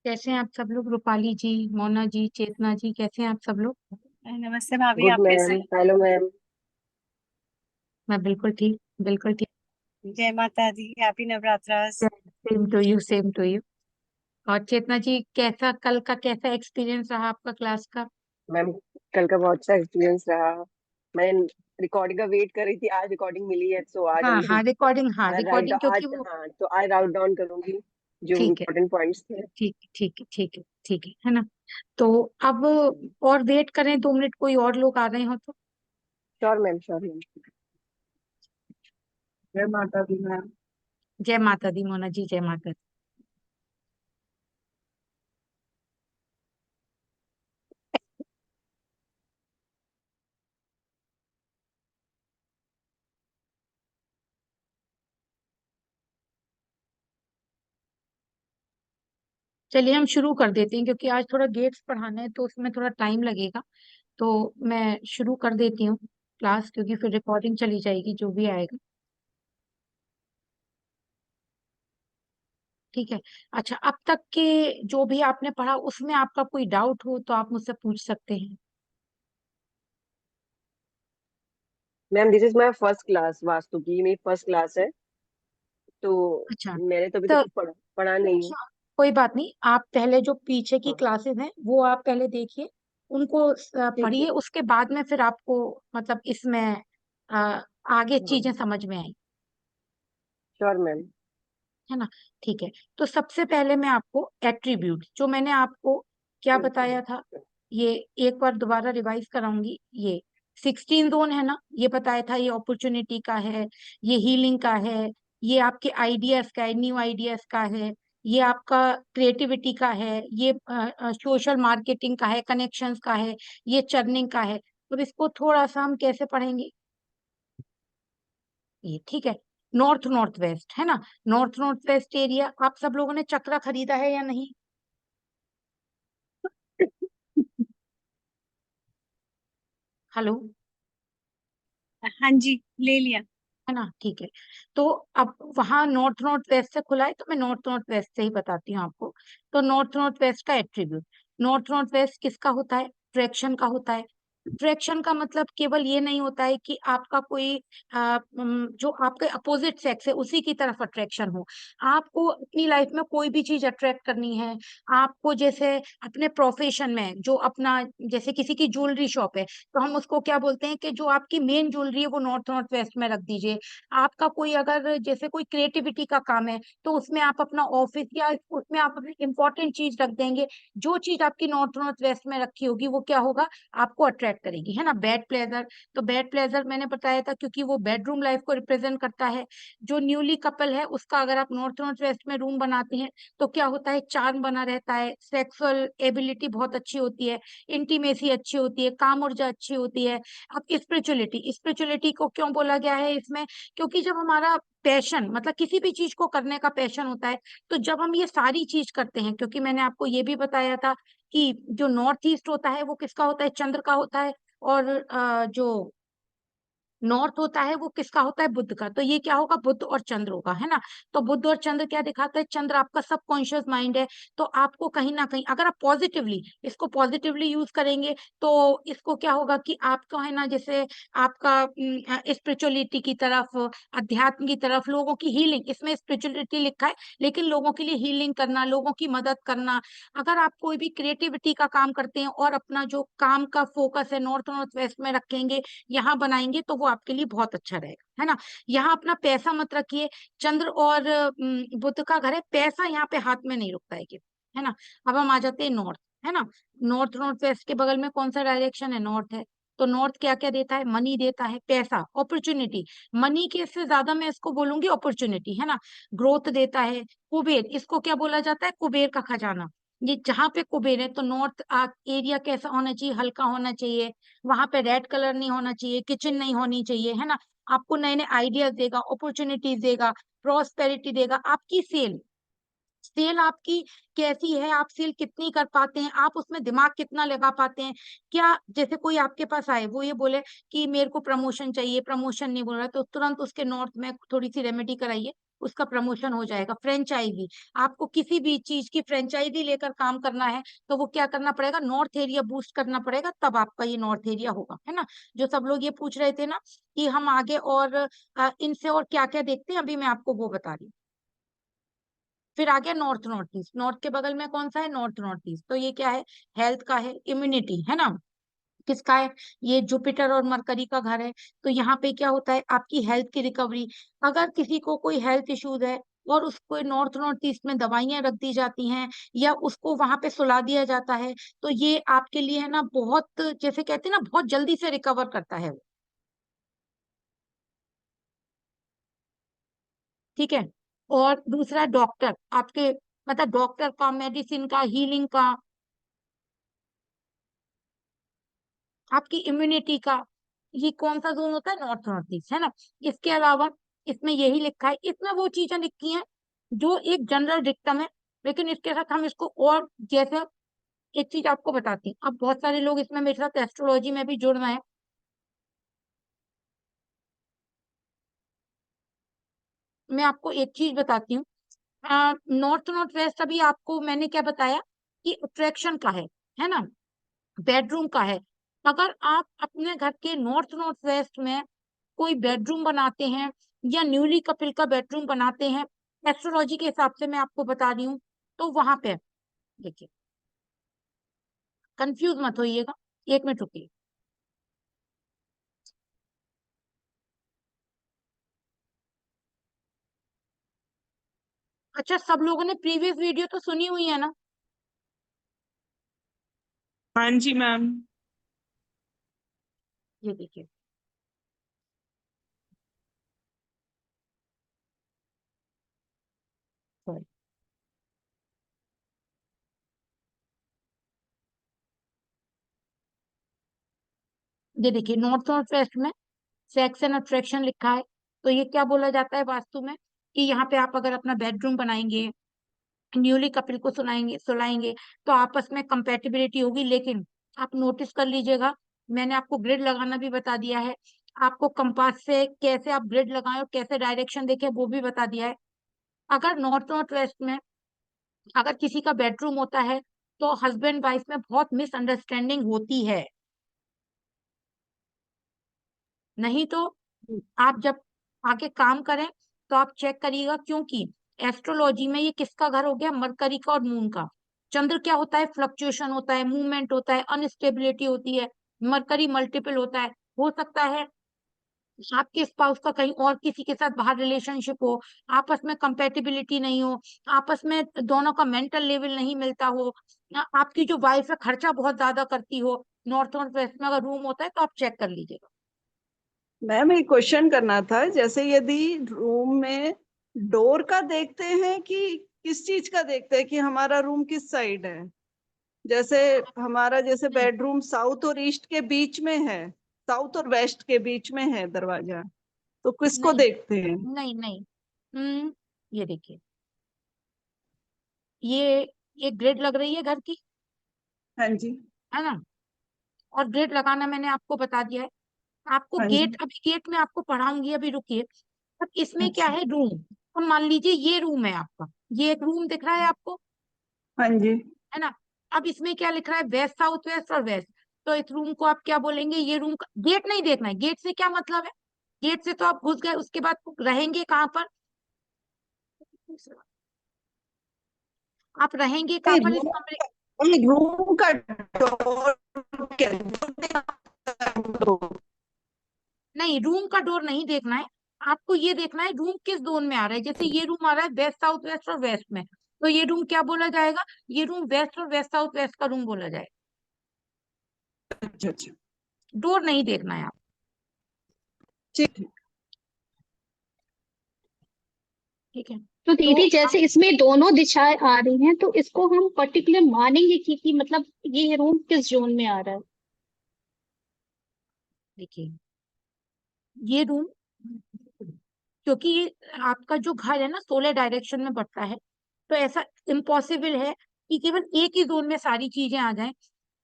कैसे हैं आप सब लोग? रूपाली जी, मोना जी, चेतना जी, कैसे हैं आप सब लोग? नमस्ते भाभी, गुड आप कैसे मैम, हैं? Hello ma'am. मैं बिल्कुल ठीक, बिल्कुल ठीक। जय माता दी, happy Navratra. Same to you, same to you. और चेतना जी, कैसा कल का कैसा एक्सपीरियंस रहा आपका क्लास का? मैम, कल का बहुत अच्छा एक्सपीरियंस रहा। मैं रिकॉर्डिंग का वेट कर रही थी, आज रिकॉर्डिंग मिली है तो आज हाँ हमने हाँ, रिकॉर्डिंग, हाँ आज राइट रिकॉर्डिंग, आज क्योंकि वो हाँ तो आज राउट डाउन करूंगी जो ठीक है, इम्पोर्टेंट पॉइंट्स थे। ठीक है, ठीक है, ठीक है, ठीक है ना? तो अब और वेट करें 2 मिनट, कोई और लोग आ रहे हो तो। Sure ma'am, sure ma'am. जय माता दी मैम। जय माता दी मोना जी, जय माता दी। चलिए हम शुरू कर देते हैं, क्योंकि आज थोड़ा गेट्स पढ़ाना है तो उसमें थोड़ा टाइम लगेगा। तो मैं शुरू कर देती हूँ क्लास, क्योंकि फिर रिकॉर्डिंग चली जाएगी जो भी आएगा। ठीक है। अच्छा, अब तक के जो भी आपने पढ़ा उसमें आपका कोई डाउट हो तो आप मुझसे पूछ सकते हैं। Ma'am, this is my first class, vastu की मेरी फर्स्ट क्लास है। तो अच्छा, मैंने तो अभी तक तो कुछ पढ़ा नहीं है। अच्छा, कोई बात नहीं, आप पहले जो पीछे की हाँ, क्लासेस हैं वो आप पहले देखिए, उनको ठीक है। पढ़िए, उसके बाद में फिर आपको मतलब इसमें अ, आगे हाँ, चीजें समझ में आई, श्योर मैम। है ना? ठीक है। तो सबसे पहले मैं आपको एट्रीब्यूट, जो मैंने आपको क्या बताया था, ये एक बार दोबारा रिवाइज कराऊंगी। ये 16 जोन है ना, ये बताया था, ये अपॉर्चुनिटी का है, ये हीलिंग का है, ये आपके आइडियाज का है, न्यू आइडियाज का है, ये आपका क्रिएटिविटी का है, ये सोशल मार्केटिंग का है, कनेक्शंस का है, ये चर्निंग का है। तो इसको थोड़ा सा हम कैसे पढ़ेंगे? ये ठीक है। नॉर्थ नॉर्थ वेस्ट है ना, नॉर्थ नॉर्थ वेस्ट एरिया। आप सब लोगों ने चक्रा खरीदा है या नहीं? हेलो? हाँ जी, ले लिया। है ना, ठीक है। तो अब वहां नॉर्थ नॉर्थ वेस्ट से खुला है तो मैं नॉर्थ नॉर्थ वेस्ट से ही बताती हूँ आपको। तो नॉर्थ नॉर्थ वेस्ट का एट्रीब्यूट, नॉर्थ नॉर्थ वेस्ट किसका होता है? ट्रैक्शन का होता है। ट्रैक्शन का मतलब केवल ये नहीं होता है कि आपका कोई जो आपके अपोजिट सेक्स है उसी की तरफ अट्रैक्शन हो। आपको अपनी लाइफ में कोई भी चीज अट्रैक्ट करनी है, आपको जैसे अपने प्रोफेशन में जो अपना, जैसे किसी की ज्वेलरी शॉप है तो हम उसको क्या बोलते हैं कि जो आपकी मेन ज्वेलरी है वो नॉर्थ नॉर्थ वेस्ट में रख दीजिए। आपका कोई अगर जैसे कोई क्रिएटिविटी का काम है तो उसमें आप अपना ऑफिस या उसमें आप अपनी इंपॉर्टेंट चीज रख देंगे। जो चीज आपकी नॉर्थ नॉर्थ वेस्ट में रखी होगी वो क्या होगा? आपको अट्रैक्ट करेगी, है ना? बेड प्लेजर, तो बेड प्लेजर मैंने बताया था क्योंकि वो बेडरूम लाइफ को रिप्रेजेंट करता है। जो न्यूली कपल है उसका अगर आप नॉर्थ नॉर्थ वेस्ट में रूम बनाते हैं तो क्या होता है? चार्म बना रहता है, सेक्सुअल एबिलिटी बहुत अच्छी होती है, इंटीमेसी अच्छी होती है, काम ऊर्जा अच्छी होती है। अब स्पिरिचुअलिटी, स्पिरिचुअलिटी को क्यों बोला गया है इसमें? क्योंकि जब हमारा पैशन, मतलब किसी भी चीज को करने का पैशन होता है, तो जब हम ये सारी चीज करते हैं, क्योंकि मैंने आपको ये भी बताया था कि जो नॉर्थ ईस्ट होता है वो किसका होता है? चंद्र का होता है। और जो नॉर्थ होता है वो किसका होता है? बुध का। तो ये क्या होगा? बुध और चंद्र होगा, है ना? तो बुध और चंद्र क्या दिखाता है? चंद्र आपका सबकॉन्शियस माइंड है। तो आपको कहीं ना कहीं अगर आप पॉजिटिवली इसको पॉजिटिवली यूज करेंगे तो इसको क्या होगा कि आपको, है ना, जैसे आपका स्पिरिचुअलिटी की तरफ, अध्यात्म की तरफ, लोगों की हीलिंग, इसमें स्पिरिचुअलिटी लिखा है लेकिन लोगों के लिए हीलिंग करना, लोगों की मदद करना। अगर आप कोई भी क्रिएटिविटी का काम करते हैं और अपना जो काम का फोकस है नॉर्थ नॉर्थ वेस्ट में रखेंगे, यहाँ बनाएंगे, तो वो आपके लिए बहुत अच्छा रहेगा, है ना? यहाँ अपना पैसा मत रखिए। चंद्र और बुध का घर है, पैसा यहाँ पे हाथ में नहीं रुकता है कि, है ना? अब हम आ जाते हैं नॉर्थ, है ना? नॉर्थ नॉर्थ वेस्ट के बगल में कौन सा डायरेक्शन है? नॉर्थ है। तो नॉर्थ क्या क्या देता है? मनी देता है, पैसा, अपॉर्चुनिटी। मनी के से ज्यादा मैं इसको बोलूंगी अपॉर्चुनिटी, है ना? ग्रोथ देता है। कुबेर, इसको क्या बोला जाता है? कुबेर का खजाना। ये जहां पे कुबेर है तो नॉर्थ एरिया कैसा होना चाहिए? हल्का होना चाहिए। वहां पे रेड कलर नहीं होना चाहिए, किचन नहीं होनी चाहिए, है ना? आपको नए नए आइडियाज देगा, अपॉर्चुनिटीज देगा, प्रॉस्पेरिटी देगा। आपकी सेल, सेल आपकी कैसी है? आप सेल कितनी कर पाते हैं? आप उसमें दिमाग कितना लगा पाते हैं? क्या जैसे कोई आपके पास आए, वो ये बोले कि मेरे को प्रमोशन चाहिए, प्रमोशन नहीं बोल रहा, तो तुरंत उसके नॉर्थ में थोड़ी सी रेमेडी कराइए। उसका प्रमोशन हो जाएगा। फ्रेंचाइजी, आपको किसी भी चीज की फ्रेंचाइजी लेकर काम करना है तो वो क्या करना पड़ेगा, नॉर्थ एरिया बूस्ट करना पड़ेगा, तब आपका ये नॉर्थ एरिया होगा, है ना। जो सब लोग ये पूछ रहे थे ना कि हम आगे और इनसे और क्या क्या देखते हैं, अभी मैं आपको वो बता रही हूँ। फिर आ गया नॉर्थ नॉर्थ ईस्ट। नॉर्थ के बगल में कौन सा है, नॉर्थ नॉर्थ ईस्ट। तो ये क्या है, हेल्थ का है, इम्यूनिटी, है ना। किसका है, ये जुपिटर और मरकरी का घर है। तो यहाँ पे क्या होता है, आपकी हेल्थ की रिकवरी। अगर किसी को कोई हेल्थ इश्यूज है और उसको नॉर्थ नॉर्थ ईस्ट में दवाइयां रख दी जाती हैं या उसको वहां पे सुला दिया जाता है, तो ये आपके लिए है ना बहुत, जैसे कहते हैं ना, बहुत जल्दी से रिकवर करता है वो। ठीक है। और दूसरा डॉक्टर आपके, मतलब डॉक्टर का, मेडिसिन का, हीलिंग का, आपकी इम्यूनिटी का, ये कौन सा जोन होता है, नॉर्थ नॉर्थ ईस्ट, है ना। इसके अलावा इसमें यही लिखा है, इसमें वो चीजें लिखी हैं जो एक जनरल डिक्टम है, लेकिन इसके साथ हम इसको और जैसे, एक चीज आपको बताती हूँ। अब बहुत सारे लोग इसमें मेरे साथ एस्ट्रोलॉजी में भी जुड़ रहे हैं। मैं आपको एक चीज बताती हूँ। नॉर्थ नॉर्थ वेस्ट, अभी आपको मैंने क्या बताया कि अट्रैक्शन का है ना, बेडरूम का है। अगर आप अपने घर के नॉर्थ नॉर्थ वेस्ट में कोई बेडरूम बनाते हैं या न्यूली कपिल का बेडरूम बनाते हैं, एस्ट्रोलॉजी के हिसाब से मैं आपको बता रही हूँ, तो वहां पे देखिए, कंफ्यूज मत होइएगा, एक मिनट रुकिए। अच्छा, सब लोगों ने प्रीवियस वीडियो तो सुनी हुई है ना। हाँ जी मैम। ये देखिए, सॉरी, ये देखिए नॉर्थ नॉर्थ वेस्ट में सेक्स एंड अट्रैक्शन लिखा है। तो ये क्या बोला जाता है वास्तु में, कि यहाँ पे आप अगर अपना बेडरूम बनाएंगे, न्यूली कपिल को सुनाएंगे सुलाएंगे, तो आपस में कंपेटिबिलिटी होगी। लेकिन आप नोटिस कर लीजिएगा, मैंने आपको ग्रिड लगाना भी बता दिया है, आपको कंपास से कैसे आप ग्रिड लगाएं और कैसे डायरेक्शन देखें वो भी बता दिया है। अगर नॉर्थ नॉर्थ वेस्ट में अगर किसी का बेडरूम होता है तो हस्बैंड वाइफ में बहुत मिसअंडरस्टैंडिंग होती है। नहीं तो आप जब आगे काम करें तो आप चेक करिएगा, क्योंकि एस्ट्रोलॉजी में ये किसका घर हो गया, मरकरी का और मून का। चंद्र क्या होता है, फ्लक्चुएशन होता है, मूवमेंट होता है, अनस्टेबिलिटी होती है। मरकरी मल्टीपल होता है। हो सकता है आपके स्पाउस का कहीं और किसी के साथ बाहर रिलेशनशिप हो, आपस में कंपेटिबिलिटी नहीं हो, आपस में दोनों का मेंटल लेवल नहीं मिलता हो, आपकी जो वाइफ है खर्चा बहुत ज्यादा करती हो। नॉर्थ नॉर्थ वेस्ट में अगर रूम होता है तो आप चेक कर लीजिएगा। मैम एक क्वेश्चन करना था, जैसे यदि रूम में डोर का देखते हैं कि किस चीज का देखते हैं कि हमारा रूम किस साइड है। जैसे हमारा जैसे नहीं बेडरूम साउथ और ईस्ट के बीच में है, साउथ और वेस्ट के बीच में है दरवाजा, तो किसको नहीं देखते हैं? नहीं नहीं। ये देखिए, ये एक ग्रिड लग रही है घर की, हाँ जी। है ना। और ग्रिड लगाना मैंने आपको बता दिया है। आपको हाँ जी। गेट, अभी गेट में आपको पढ़ाऊंगी, अभी रुकिए। अब इसमें क्या अच्छा। है, रूम। अब मान लीजिए ये रूम है आपका, ये एक रूम दिख रहा है आपको, हाँ जी। है ना। अब इसमें क्या लिख रहा है, वेस्ट साउथ वेस्ट और वेस्ट। तो इस रूम को आप क्या बोलेंगे, ये रूम का गेट नहीं देखना है। गेट से क्या मतलब है, गेट से तो आप घुस गए, उसके बाद रहेंगे कहाँ पर, आप रहेंगे कहाँ पर इस रूम कमरे। रूम का डोर क्या, नहीं, रूम का डोर नहीं देखना है, आपको ये देखना है रूम किस जोन में आ रहा है। जैसे ये रूम आ रहा है वेस्ट साउथ वेस्ट और वेस्ट में, तो ये रूम क्या बोला जाएगा, ये रूम वेस्ट और वेस्ट साउथ वेस्ट का रूम बोला जाएगा। अच्छा अच्छा। डोर नहीं देखना है आप। ठीक है। ठीक है। तो तो दीदी आप जैसे इसमें दोनों दिशाएं आ रही हैं, तो इसको हम पर्टिकुलर मानेंगे कि मतलब ये रूम किस जोन में आ रहा है। देखिए, ये रूम, क्योंकि ये आपका जो घर है ना सोलर डायरेक्शन में बढ़ता है, तो ऐसा इम्पॉसिबल है कि केवल एक ही जोन में सारी चीजें आ जाएं।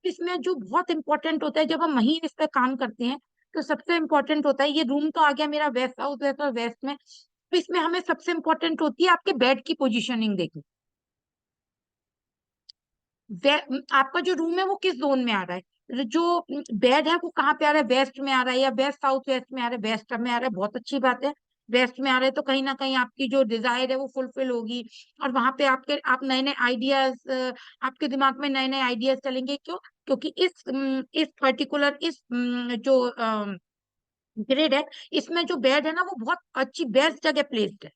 इसमें जो बहुत इंपॉर्टेंट होता है, जब हम महीन इस पे काम करते हैं, तो सबसे इम्पोर्टेंट होता है, ये रूम तो आ गया मेरा वेस्ट साउथ वेस्ट और वेस्ट में, तो इसमें हमें सबसे इंपॉर्टेंट होती है आपके बेड की पोजीशनिंग देखनी। आपका जो रूम है वो किस जोन में आ रहा है, जो बेड है वो कहाँ पे आ रहा है, वेस्ट में आ रहा है या वेस्ट साउथ वेस्ट में आ रहा है, वेस्ट में आ रहा है, बहुत अच्छी बात है। वेस्ट में आ रहा है तो कहीं ना कहीं आपकी जो डिजायर है वो फुलफिल होगी, और वहां पे आप नए नए आइडियाज, आपके दिमाग में नए नए आइडियाज चलेंगे। क्यों? क्योंकि इस पर्टिकुलर जो ग्रिड है, इसमें जो बेड है ना वो बहुत अच्छी बेस्ट जगह प्लेस्ड है।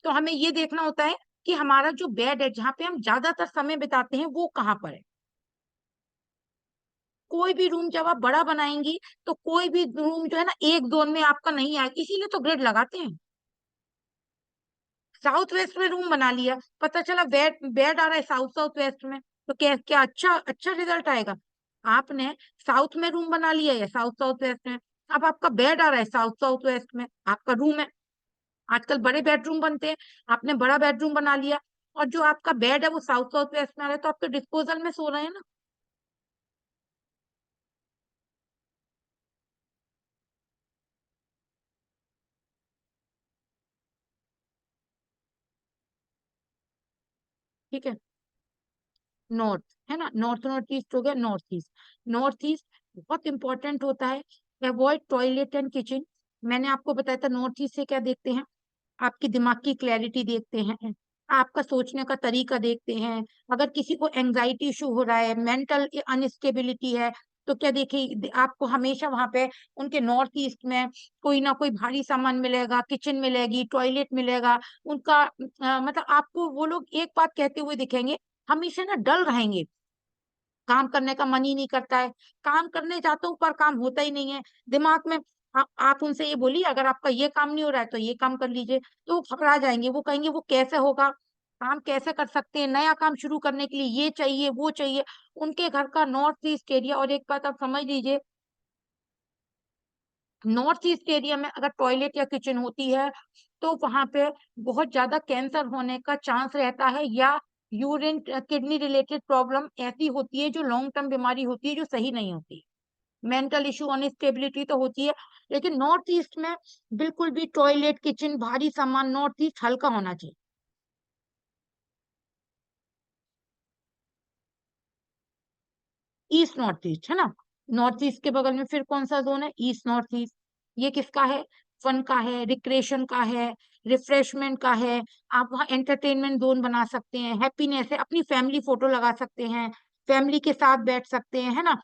तो हमें ये देखना होता है कि हमारा जो बेड है जहाँ पे हम ज्यादातर समय बिताते हैं वो कहाँ पर है। कोई भी रूम जब आप बड़ा बनाएंगी तो कोई भी रूम जो है ना एक जोन में आपका नहीं आएगा, इसीलिए तो ग्रिड लगाते हैं। साउथ वेस्ट में रूम बना लिया, पता चला बेड बेड आ रहा है साउथ साउथ वेस्ट में, तो क्या क्या अच्छा अच्छा रिजल्ट आएगा? आपने साउथ में रूम बना लिया या साउथ साउथ वेस्ट में, अब आपका बेड आ रहा है साउथ साउथ वेस्ट में, आपका रूम है। आजकल बड़े बेडरूम बनते हैं, आपने बड़ा बेडरूम बना लिया और जो आपका बेड है वो साउथ साउथ वेस्ट में आ रहा है, तो आपके डिस्पोजल में सो रहे हैं ना। ठीक है, नॉर्थ है ना, नॉर्थ नॉर्थ ईस्ट हो गया, नॉर्थ ईस्ट। नॉर्थ ईस्ट बहुत इंपॉर्टेंट होता है। Avoid toilet and kitchen. मैंने आपको बताया था नॉर्थ ईस्ट से क्या देखते हैं, आपकी दिमाग की क्लैरिटी देखते हैं, आपका सोचने का तरीका देखते हैं। अगर किसी को एंजाइटी इशू हो रहा है, मेंटल अनस्टेबिलिटी है, तो क्या देखिए आपको हमेशा वहां पे उनके नॉर्थ ईस्ट में कोई ना कोई भारी सामान मिलेगा, किचन मिलेगी, टॉयलेट मिलेगा। उनका मतलब आपको वो लोग एक बात कहते हुए दिखेंगे, हमेशा ना डल रहेंगे, काम करने का मन ही नहीं करता है, काम करने जाता हूँ पर काम होता ही नहीं है दिमाग में। आप उनसे ये बोलिए अगर आपका ये काम नहीं हो रहा है तो ये काम कर लीजिए, तो वो घबरा जाएंगे, वो कहेंगे वो कैसे होगा, काम कैसे कर सकते हैं, नया काम शुरू करने के लिए ये चाहिए वो चाहिए। उनके घर का नॉर्थ ईस्ट एरिया, और एक बात आप समझ लीजिए, नॉर्थ ईस्ट एरिया में अगर टॉयलेट या किचन होती है तो वहां पे बहुत ज्यादा कैंसर होने का चांस रहता है, या यूरिन किडनी रिलेटेड प्रॉब्लम ऐसी होती है जो लॉन्ग टर्म बीमारी होती है, जो सही नहीं होती। मेंटल इशू अनस्टेबिलिटी तो होती है, लेकिन नॉर्थ ईस्ट में बिल्कुल भी टॉयलेट किचन भारी सामान, नॉर्थ ईस्ट हल्का होना चाहिए। ईस्ट नॉर्थ ईस्ट है ना, नॉर्थ ईस्ट के बगल में फिर कौन सा जोन है, ईस्ट नॉर्थ ईस्ट। ये किसका है, फन का है, रिक्रिएशन का है, रिफ्रेशमेंट का है। आप वहाँ एंटरटेनमेंट जोन बना सकते हैं, हैप्पीनेस है, अपनी फैमिली फोटो लगा सकते हैं, फैमिली के साथ बैठ सकते हैं, है ना।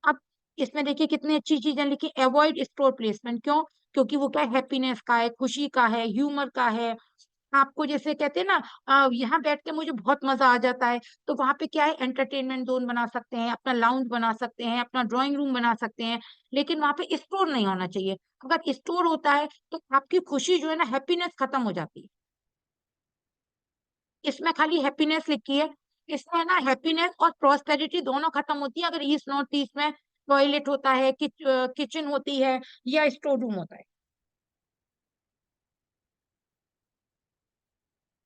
अब इसमें देखिए कितनी अच्छी चीजें लिखी, अवॉइड स्टोर प्लेसमेंट। क्यों? क्योंकि वो क्या है, हैप्पीनेस का है, खुशी का है, ह्यूमर का है। आपको जैसे कहते हैं ना, यहाँ बैठ के मुझे बहुत मजा आ जाता है, तो वहां पे क्या है, एंटरटेनमेंट जोन बना सकते हैं, अपना लाउंज बना सकते हैं, अपना ड्राइंग रूम बना सकते हैं। लेकिन वहां पे स्टोर नहीं होना चाहिए। अगर स्टोर होता है तो आपकी खुशी जो है ना, हैप्पीनेस खत्म हो जाती है। इसमें खाली हैप्पीनेस लिखी है, इसमें ना हैप्पीनेस और प्रॉस्पेरिटी दोनों खत्म होती है अगर ईस्ट नॉर्थ ईस्ट में टॉयलेट होता है, किचन होती है या स्टोर रूम होता है।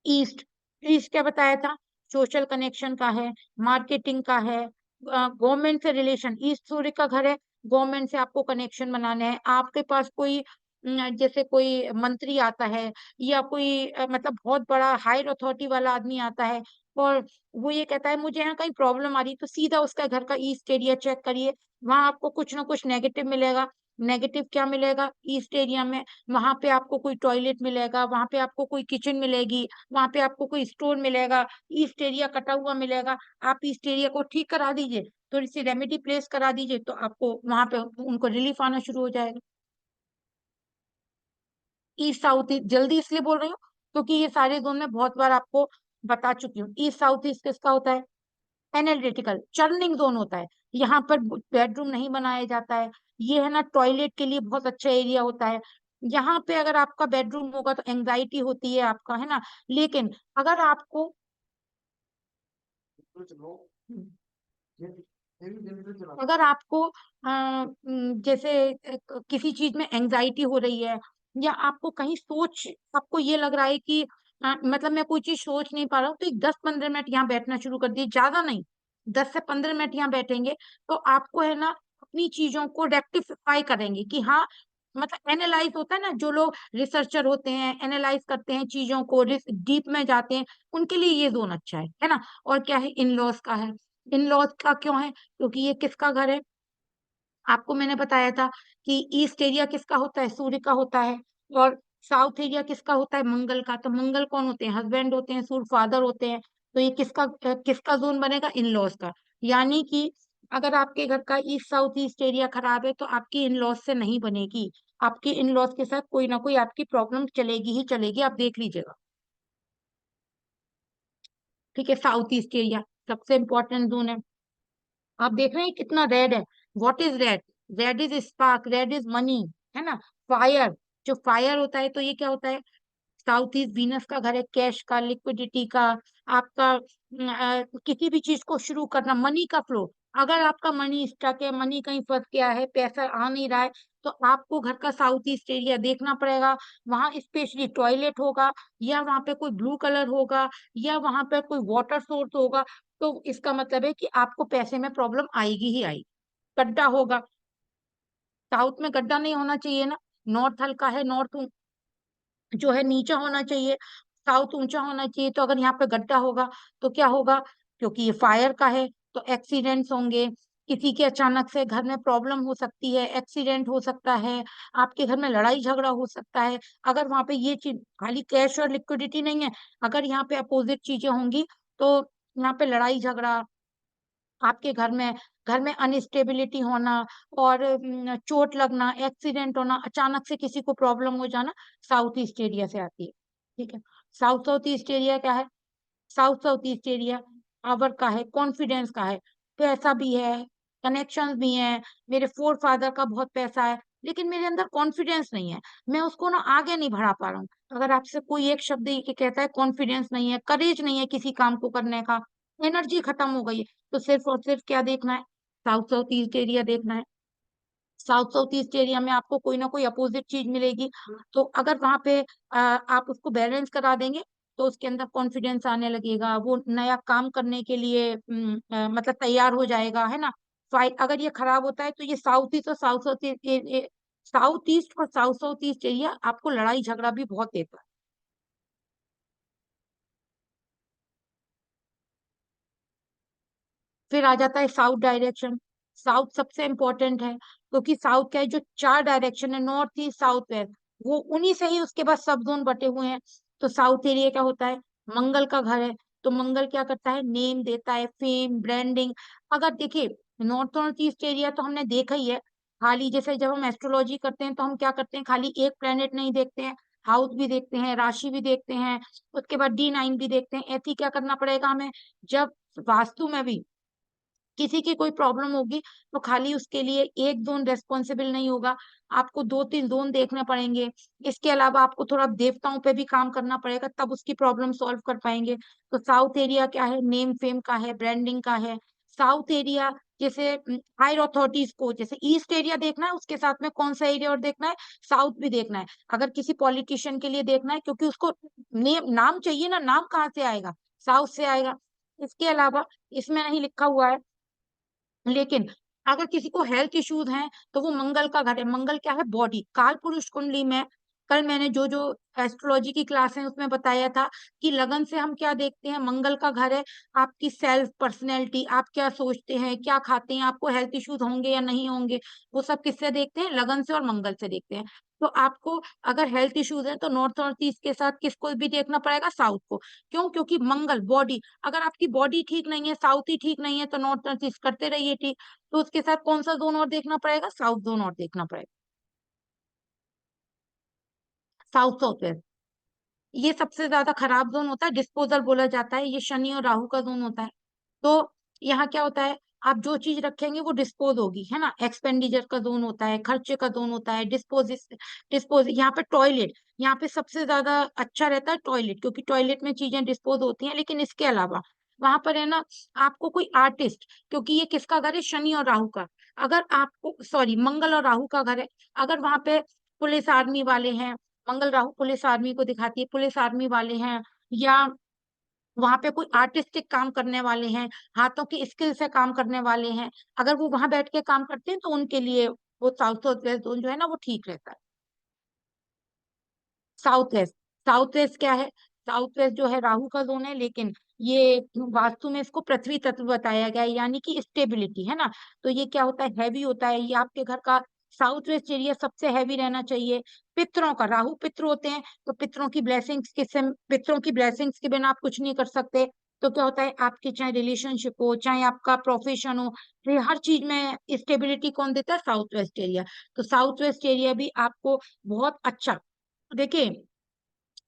ईस्ट, ईस्ट क्या बताया था, सोशल कनेक्शन का है, मार्केटिंग का है, गवर्नमेंट से रिलेशन। ईस्ट सूर्य का घर है, गवर्नमेंट से आपको कनेक्शन बनाने हैं। आपके पास कोई जैसे कोई मंत्री आता है या कोई मतलब बहुत बड़ा हायर अथॉरिटी वाला आदमी आता है, और वो ये कहता है मुझे यहाँ कहीं प्रॉब्लम आ रही है, तो सीधा उसका घर का ईस्ट एरिया चेक करिए, वहां आपको कुछ ना कुछ नेगेटिव मिलेगा। नेगेटिव क्या मिलेगा ईस्ट एरिया में, वहां पे आपको कोई टॉयलेट मिलेगा, वहां पे आपको कोई किचन मिलेगी, वहां पे आपको कोई स्टोर मिलेगा, ईस्ट एरिया कटा हुआ मिलेगा। आप ईस्ट एरिया को ठीक करा दीजिए, थोड़ी सी रेमेडी प्लेस करा दीजिए, तो आपको वहां पे उनको रिलीफ आना शुरू हो जाएगा। ईस्ट साउथ ईस्ट जल्दी इसलिए बोल रही हूँ क्योंकि ये सारे जोन में बहुत बार आपको बता चुकी हूँ। ईस्ट साउथ ईस्ट किसका होता है, एनालिटिकल चर्निंग जोन होता है। यहाँ पर बेडरूम नहीं बनाया जाता है, ये है ना टॉयलेट के लिए बहुत अच्छा एरिया होता है। यहाँ पे अगर आपका बेडरूम होगा तो एंजाइटी होती है आपका, है ना। लेकिन अगर आपको अगर आपको जैसे किसी चीज में एंजाइटी हो रही है, या आपको कहीं सोच, आपको ये लग रहा है कि मतलब मैं कोई चीज सोच नहीं पा रहा हूँ, तो एक 10-15 मिनट यहाँ बैठना शुरू कर दिए, ज्यादा नहीं, 10 से 15 मिनट यहाँ बैठेंगे तो आपको है ना अपनी चीजों को रेक्टिफाई करेंगे कि हाँ, मतलब एनालाइज होता है ना, जो लोग रिसर्चर होते हैं, एनालाइज करते हैं चीजों को, डीप में जाते हैं, उनके लिए ये जोन अच्छा है ना। और क्या है, इन लॉज का है। इन लॉज का क्यों है, क्योंकि ये किसका घर है, आपको मैंने बताया था कि ईस्ट एरिया किसका होता है, सूर्य का होता है, और साउथ एरिया किसका होता है, मंगल का। तो मंगल कौन होते हैं, हस्बैंड होते हैं, सूर्य फादर होते हैं। तो ये किसका जोन बनेगा, इन लॉज का। यानी कि अगर आपके घर का ईस्ट साउथ ईस्ट एरिया खराब है तो आपकी इन लॉज से नहीं बनेगी, आपके इन लॉज के साथ कोई ना कोई आपकी प्रॉब्लम चलेगी ही चलेगी, आप देख लीजिएगा। ठीक है, साउथ ईस्ट एरिया सबसे इंपॉर्टेंट जोन है। आप देख रहे हैं कितना रेड है, what is red, red is spark, red is money, है ना, फायर। जो फायर होता है तो ये क्या होता है, साउथ ईस्ट वीनस का घर है, कैश का, लिक्विडिटी का, आपका किसी भी चीज को शुरू करना, मनी का फ्लो। अगर आपका मनी स्टक है, मनी कहीं फंस गया है, पैसा आ नहीं रहा है, तो आपको घर का साउथ ईस्ट एरिया देखना पड़ेगा। वहां स्पेशली टॉयलेट होगा, या वहां पे कोई ब्लू कलर होगा, या वहां पे कोई वाटर सोर्स होगा, तो इसका मतलब है कि आपको पैसे में प्रॉब्लम आएगी ही आएगी। गड्ढा होगा, साउथ में गड्ढा नहीं होना चाहिए ना। नॉर्थ हल्का है, नॉर्थ जो है नीचा होना चाहिए, साउथ ऊंचा होना चाहिए। तो अगर यहाँ पे गड्ढा होगा तो क्या होगा, क्योंकि ये फायर का है तो एक्सीडेंट्स होंगे, किसी के अचानक से घर में प्रॉब्लम हो सकती है, एक्सीडेंट हो सकता है, आपके घर में लड़ाई झगड़ा हो सकता है। अगर वहां पे ये चीज खाली कैश और लिक्विडिटी नहीं है, अगर यहाँ पे अपोजिट चीजें होंगी तो यहाँ पे लड़ाई झगड़ा, आपके घर में अनस्टेबिलिटी होना, और चोट लगना, एक्सीडेंट होना, अचानक से किसी को प्रॉब्लम हो जाना, साउथ ईस्ट एरिया से आती है। ठीक है, साउथ साउथ ईस्ट एरिया क्या है, south south east area power का है, कॉन्फिडेंस का है, पैसा भी है, कनेक्शंस भी हैं, मेरे फोर फादर का बहुत पैसा है, लेकिन मेरे अंदर कॉन्फिडेंस नहीं है, मैं उसको ना आगे नहीं बढ़ा पा रहा हूँ। अगर आपसे कोई एक शब्द ये के कहता है कॉन्फिडेंस नहीं है, करेज नहीं है किसी काम को करने का, एनर्जी खत्म हो गई है, तो सिर्फ और सिर्फ क्या देखना है, साउथ साउथ ईस्ट एरिया देखना है। साउथ साउथ ईस्ट एरिया में आपको कोई ना कोई अपोजिट चीज मिलेगी, तो अगर वहां पे आप उसको बैलेंस करा देंगे तो उसके अंदर कॉन्फिडेंस आने लगेगा, वो नया काम करने के लिए मतलब तैयार हो जाएगा, है ना। फाइट अगर ये खराब होता है तो ये साउथ ईस्ट और साउथ ईस्ट और साउथ साउथ ईस्ट एरिया आपको लड़ाई झगड़ा भी बहुत देता है। फिर आ जाता है साउथ डायरेक्शन। साउथ सबसे इंपॉर्टेंट है, क्योंकि साउथ का जो चार डायरेक्शन है, नॉर्थ ईस्ट साउथ वेस्ट, वो उन्हीं से ही उसके बाद सब जोन बटे हुए हैं। तो साउथ एरिया क्या होता है, मंगल का घर है, तो मंगल क्या करता है, नेम देता है, फेम, ब्रांडिंग। अगर देखिए, नॉर्थ नॉर्थ ईस्ट एरिया तो हमने देखा ही है, खाली जैसे जब हम एस्ट्रोलॉजी करते हैं तो हम क्या करते हैं, खाली एक प्लेनेट नहीं देखते हैं, हाउस भी देखते हैं, राशि भी देखते हैं, उसके बाद D9 भी देखते हैं। ऐसे ही क्या करना पड़ेगा हमें, जब वास्तु में भी किसी की कोई प्रॉब्लम होगी तो खाली उसके लिए एक जोन रेस्पॉन्सिबल नहीं होगा, आपको दो तीन जोन देखने पड़ेंगे। इसके अलावा आपको थोड़ा देवताओं पे भी काम करना पड़ेगा, तब उसकी प्रॉब्लम सॉल्व कर पाएंगे। तो साउथ एरिया क्या है, नेम फेम का है, ब्रांडिंग का है। साउथ एरिया जैसे हायर अथॉरिटीज को, जैसे ईस्ट एरिया देखना है, उसके साथ में कौन सा एरिया और देखना है, साउथ भी देखना है। अगर किसी पॉलिटिशियन के लिए देखना है, क्योंकि उसको नाम चाहिए ना, नाम कहाँ से आएगा, साउथ से आएगा। इसके अलावा इसमें नहीं लिखा हुआ है, लेकिन अगर किसी को हेल्थ इश्यूज हैं तो वो मंगल का घर है। मंगल क्या है, बॉडी, काल पुरुष कुंडली में कल मैंने जो जो एस्ट्रोलॉजी की क्लास है उसमें बताया था कि लगन से हम क्या देखते हैं, मंगल का घर है, आपकी सेल्फ पर्सनैलिटी, आप क्या सोचते हैं, क्या खाते हैं, आपको हेल्थ इश्यूज होंगे या नहीं होंगे, वो सब किससे देखते हैं, लगन से और मंगल से देखते हैं। तो आपको अगर हेल्थ इश्यूज है तो नॉर्थ नॉर्थ ईस्ट के साथ किसको भी देखना पड़ेगा, साउथ को। क्यों, क्योंकि मंगल बॉडी, अगर आपकी बॉडी ठीक नहीं है, साउथ ही ठीक नहीं है, तो नॉर्थ नॉर्थ ईस्ट करते रहिए ठीक। तो उसके साथ कौन सा जोन और देखना पड़ेगा, साउथ जोन और देखना पड़ेगा, साउथ साउथ वेस्ट। ये सबसे ज्यादा खराब जोन होता है, डिस्पोजल बोला जाता है, ये शनि और राहु का जोन होता है। तो यहाँ क्या होता है, आप जो चीज रखेंगे वो डिस्पोज होगी, है ना। एक्सपेंडिचर का जोन होता है, खर्चे का जोन होता है, डिस्पोज यहाँ पे टॉयलेट, यहाँ पे सबसे ज्यादा अच्छा रहता है टॉयलेट, क्योंकि टॉयलेट में चीजें डिस्पोज होती हैं। लेकिन इसके अलावा वहां पर है ना, आपको कोई आर्टिस्ट, क्योंकि ये किसका घर है, शनि और राहु का, अगर आपको सॉरी मंगल और राहु का घर है, अगर वहां पे पुलिस आर्मी वाले हैं, मंगल राहु पुलिस आर्मी को दिखाती है, पुलिस आर्मी वाले हैं, या वहां पे कोई आर्टिस्टिक काम करने वाले हैं, हाथों की स्किल से काम करने वाले हैं, अगर वो वहां बैठ के काम करते हैं तो उनके लिए वो साउथ वेस्ट जोन जो है ना वो ठीक रहता है। साउथ वेस्ट, साउथ वेस्ट क्या है? साउथ वेस्ट जो है राहु का जोन है, लेकिन ये वास्तु में इसको पृथ्वी तत्व बताया गया है, यानी कि स्टेबिलिटी है ना। तो ये क्या होता है? हैवी होता है। ये आपके घर का साउथ वेस्ट एरिया सबसे हैवी रहना चाहिए। पितरों का, राहु पितृ होते हैं, तो पितरों की ब्लेसिंग्स किससे, पितरों की ब्लेसिंग्स के बिना आप कुछ नहीं कर सकते। तो क्या होता है, आपके चाहे रिलेशनशिप हो, चाहे आपका प्रोफेशन हो, तो ये हर चीज में स्टेबिलिटी कौन देता है? South west area. तो साउथ वेस्ट एरिया भी आपको बहुत अच्छा, देखिए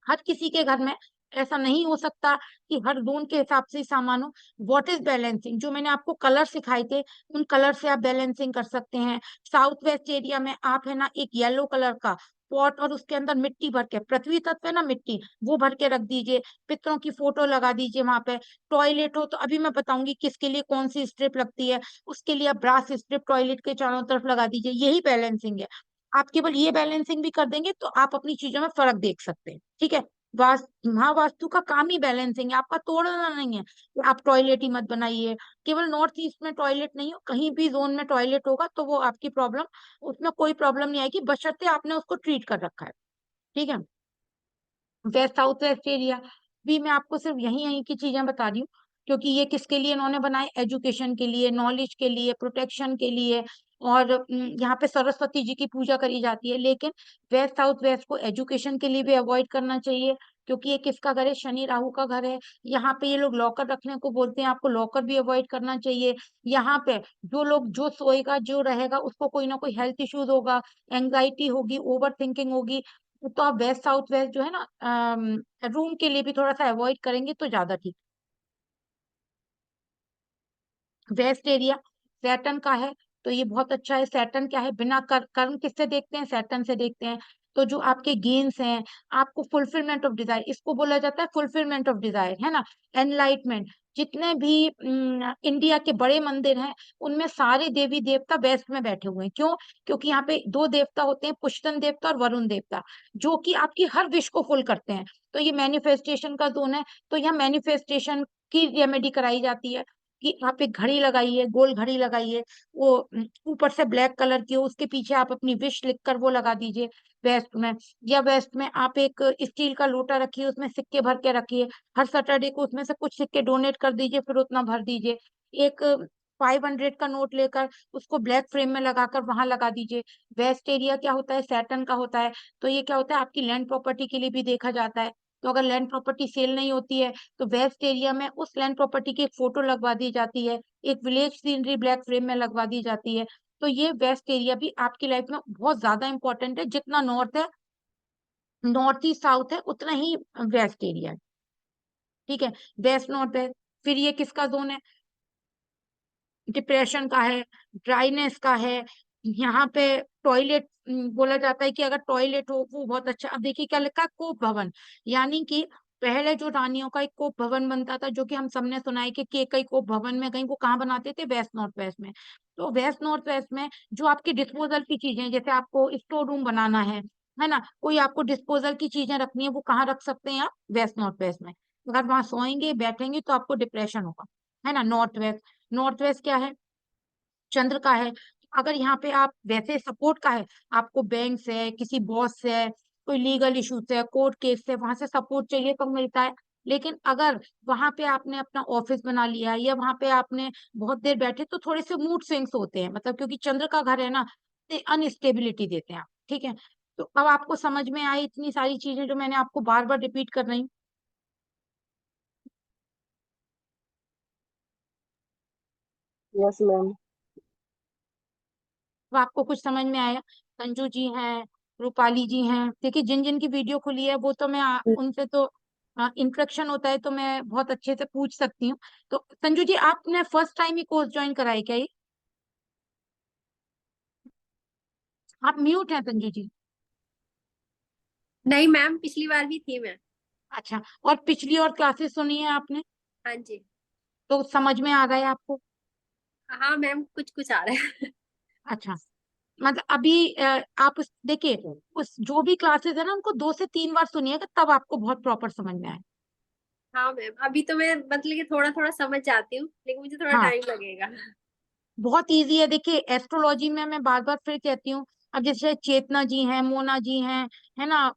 हर किसी के घर में ऐसा नहीं हो सकता कि हर जोन के हिसाब से ही सामान हो। व्हाट इज बैलेंसिंग, जो मैंने आपको कलर सिखाए थे उन कलर से आप बैलेंसिंग कर सकते हैं। साउथ वेस्ट एरिया में आप है ना एक येलो कलर का पॉट और उसके अंदर मिट्टी भर के, पृथ्वी तत्व है ना मिट्टी, वो भर के रख दीजिए। पितरों की फोटो लगा दीजिए वहां पे। टॉयलेट हो तो अभी मैं बताऊंगी किसके लिए कौन सी स्ट्रिप लगती है, उसके लिए आप ब्रास स्ट्रिप टॉयलेट के चारों तरफ लगा दीजिए। यही बैलेंसिंग है। आप केवल ये बैलेंसिंग भी कर देंगे तो आप अपनी चीजों में फर्क देख सकते हैं। ठीक है, महावास्तु का काम ही बैलेंसिंग है, आपका तोड़ना नहीं है कि आप टॉयलेट ही मत बनाइए। केवल नॉर्थ ईस्ट में टॉयलेट नहीं हो, कहीं भी जोन में टॉयलेट होगा तो वो आपकी प्रॉब्लम, उसमें कोई प्रॉब्लम नहीं आएगी, बशर्ते आपने उसको ट्रीट कर रखा है। ठीक है, वेस्ट साउथ वेस्ट एरिया भी मैं आपको सिर्फ यही यही की चीजें बता रही हूँ, क्योंकि ये किसके लिए इन्होंने बनाए? एजुकेशन के लिए, नॉलेज के लिए, प्रोटेक्शन के लिए। और यहाँ पे सरस्वती जी की पूजा करी जाती है। लेकिन वेस्ट साउथ वेस्ट को एजुकेशन के लिए भी अवॉइड करना चाहिए, क्योंकि ये किसका घर है? शनि राहु का घर है। यहाँ पे ये लोग लॉकर रखने को बोलते हैं, आपको लॉकर भी अवॉइड करना चाहिए। यहाँ पे जो लोग, जो सोएगा जो रहेगा उसको कोई ना कोई हेल्थ इश्यूज होगा, एंग्जाइटी होगी, ओवर थिंकिंग होगी। तो आप वेस्ट साउथ वेस्ट जो है ना रूम के लिए भी थोड़ा सा अवॉइड करेंगे तो ज्यादा ठीक। वेस्ट एरिया सैटर्न का है, तो ये बहुत अच्छा है। सैटर्न क्या है? बिना कर्म किससे देखते हैं? सैटर्न से देखते हैं। तो जो आपके गेन्स हैं, आपको फुलफिलमेंट ऑफ डिजायर, इसको बोला जाता है फुलफिलमेंट ऑफ डिजायर, है ना। एनलाइटमेंट, जितने भी इंडिया के बड़े मंदिर हैं उनमें सारे देवी देवता वेस्ट में बैठे हुए हैं। क्यों? क्योंकि यहाँ पे दो देवता होते हैं, पुष्टन देवता और वरुण देवता, जो कि आपकी हर विश को फुल करते हैं। तो ये मैनिफेस्टेशन का जोन है। तो यहाँ मैनिफेस्टेशन की रेमेडी कराई जाती है कि आप एक घड़ी लगाइए, गोल घड़ी लगाइए, वो ऊपर से ब्लैक कलर की हो, उसके पीछे आप अपनी विश लिखकर वो लगा दीजिए वेस्ट में। या वेस्ट में आप एक स्टील का लोटा रखिए, उसमें सिक्के भर के रखिए। हर सैटरडे को उसमें से कुछ सिक्के डोनेट कर दीजिए, फिर उतना भर दीजिए। एक 500 का नोट लेकर उसको ब्लैक फ्रेम में लगाकर वहां लगा दीजिए। वेस्ट एरिया क्या होता है? सैटर्न का होता है। तो ये क्या होता है? आपकी लैंड प्रॉपर्टी के लिए भी देखा जाता है। तो अगर लैंड प्रॉपर्टी सेल नहीं होती है तो वेस्ट एरिया में उस लैंड प्रॉपर्टी की एक फोटो लगवा दी जाती है, एक विलेज सीनरी ब्लैक फ्रेम में लगवा दी जाती है। तो ये वेस्ट एरिया भी आपकी लाइफ में बहुत ज्यादा इंपॉर्टेंट है। जितना नॉर्थ है, नॉर्थ ईस्ट साउथ है, उतना ही वेस्ट एरिया है। ठीक है, वेस्ट नॉर्थ है। फिर ये किसका जोन है? डिप्रेशन का है, ड्राइनेस का है। यहाँ पे टॉयलेट बोला जाता है कि अगर टॉयलेट हो वो बहुत अच्छा। अब देखिए क्या लिखा है? कोप भवन, यानी कि पहले जो रानियों का एक कोप भवन बनता था, जो कि हम सबने सुना है कि कई कोप भवन में, कहीं वो कहाँ बनाते थे? वेस्ट नॉर्थ वेस्ट में। तो वेस्ट नॉर्थ वेस्ट में जो आपकी डिस्पोजल की चीजें, जैसे आपको स्टोर रूम बनाना है ना, कोई आपको डिस्पोजल की चीजें रखनी है, वो कहाँ रख सकते हैं आप? वेस्ट नॉर्थ वेस्ट में। अगर वहां सोएंगे बैठेंगे तो आपको डिप्रेशन होगा, है ना। नॉर्थ वेस्ट, नॉर्थ वेस्ट क्या है? चंद्र का है। अगर यहाँ पे आप वैसे सपोर्ट का है, आपको बैंक से, किसी बॉस से, कोई लीगल इशू से, कोर्ट केस से, वहां से सपोर्ट चाहिए तो मिलता है। लेकिन अगर वहां पे आपने अपना ऑफिस बना लिया है या वहां पे आपने बहुत देर बैठे, तो थोड़े से मूड स्विंग्स होते हैं, मतलब क्योंकि चंद्र का घर है ना, अनस्टेबिलिटी देते हैं आप। ठीक है, तो अब आपको समझ में आई इतनी सारी चीजें जो मैंने आपको बार बार रिपीट कर रही हूँ? Yes ma'am. तो आपको कुछ समझ में आया? संजू जी हैं, रूपाली जी हैं, देखिए जिन जिन की वीडियो खुली है वो तो मैं उनसे तो इंटरेक्शन होता है तो मैं बहुत अच्छे से पूछ सकती हूँ। तो संजू जी, आपने फर्स्ट टाइम ही कोर्स ज्वाइन करा है क्या ये? आप म्यूट हैं संजू जी। नहीं मैम, पिछली बार भी थी मैं। अच्छा, और पिछली और क्लासेस सुनी है आपने? हाँ जी। तो समझ में आ गया आपको? हाँ मैम, कुछ कुछ आ रहा है। अच्छा, मतलब अभी आप देखिए, उस जो भी क्लासेस है ना उनको 2 से 3 बार सुनिएगा, तब आपको बहुत प्रॉपर समझ में आए। हाँ मैम, अभी तो मैं मतलब कि थोड़ा थोड़ा समझ जाती हूँ, लेकिन मुझे थोड़ा हाँ, टाइम लगेगा। बहुत इजी है। देखिए एस्ट्रोलॉजी में मैं बार बार फिर कहती हूँ, अब जैसे चेतना जी हैं, मोना जी हैं, है ना,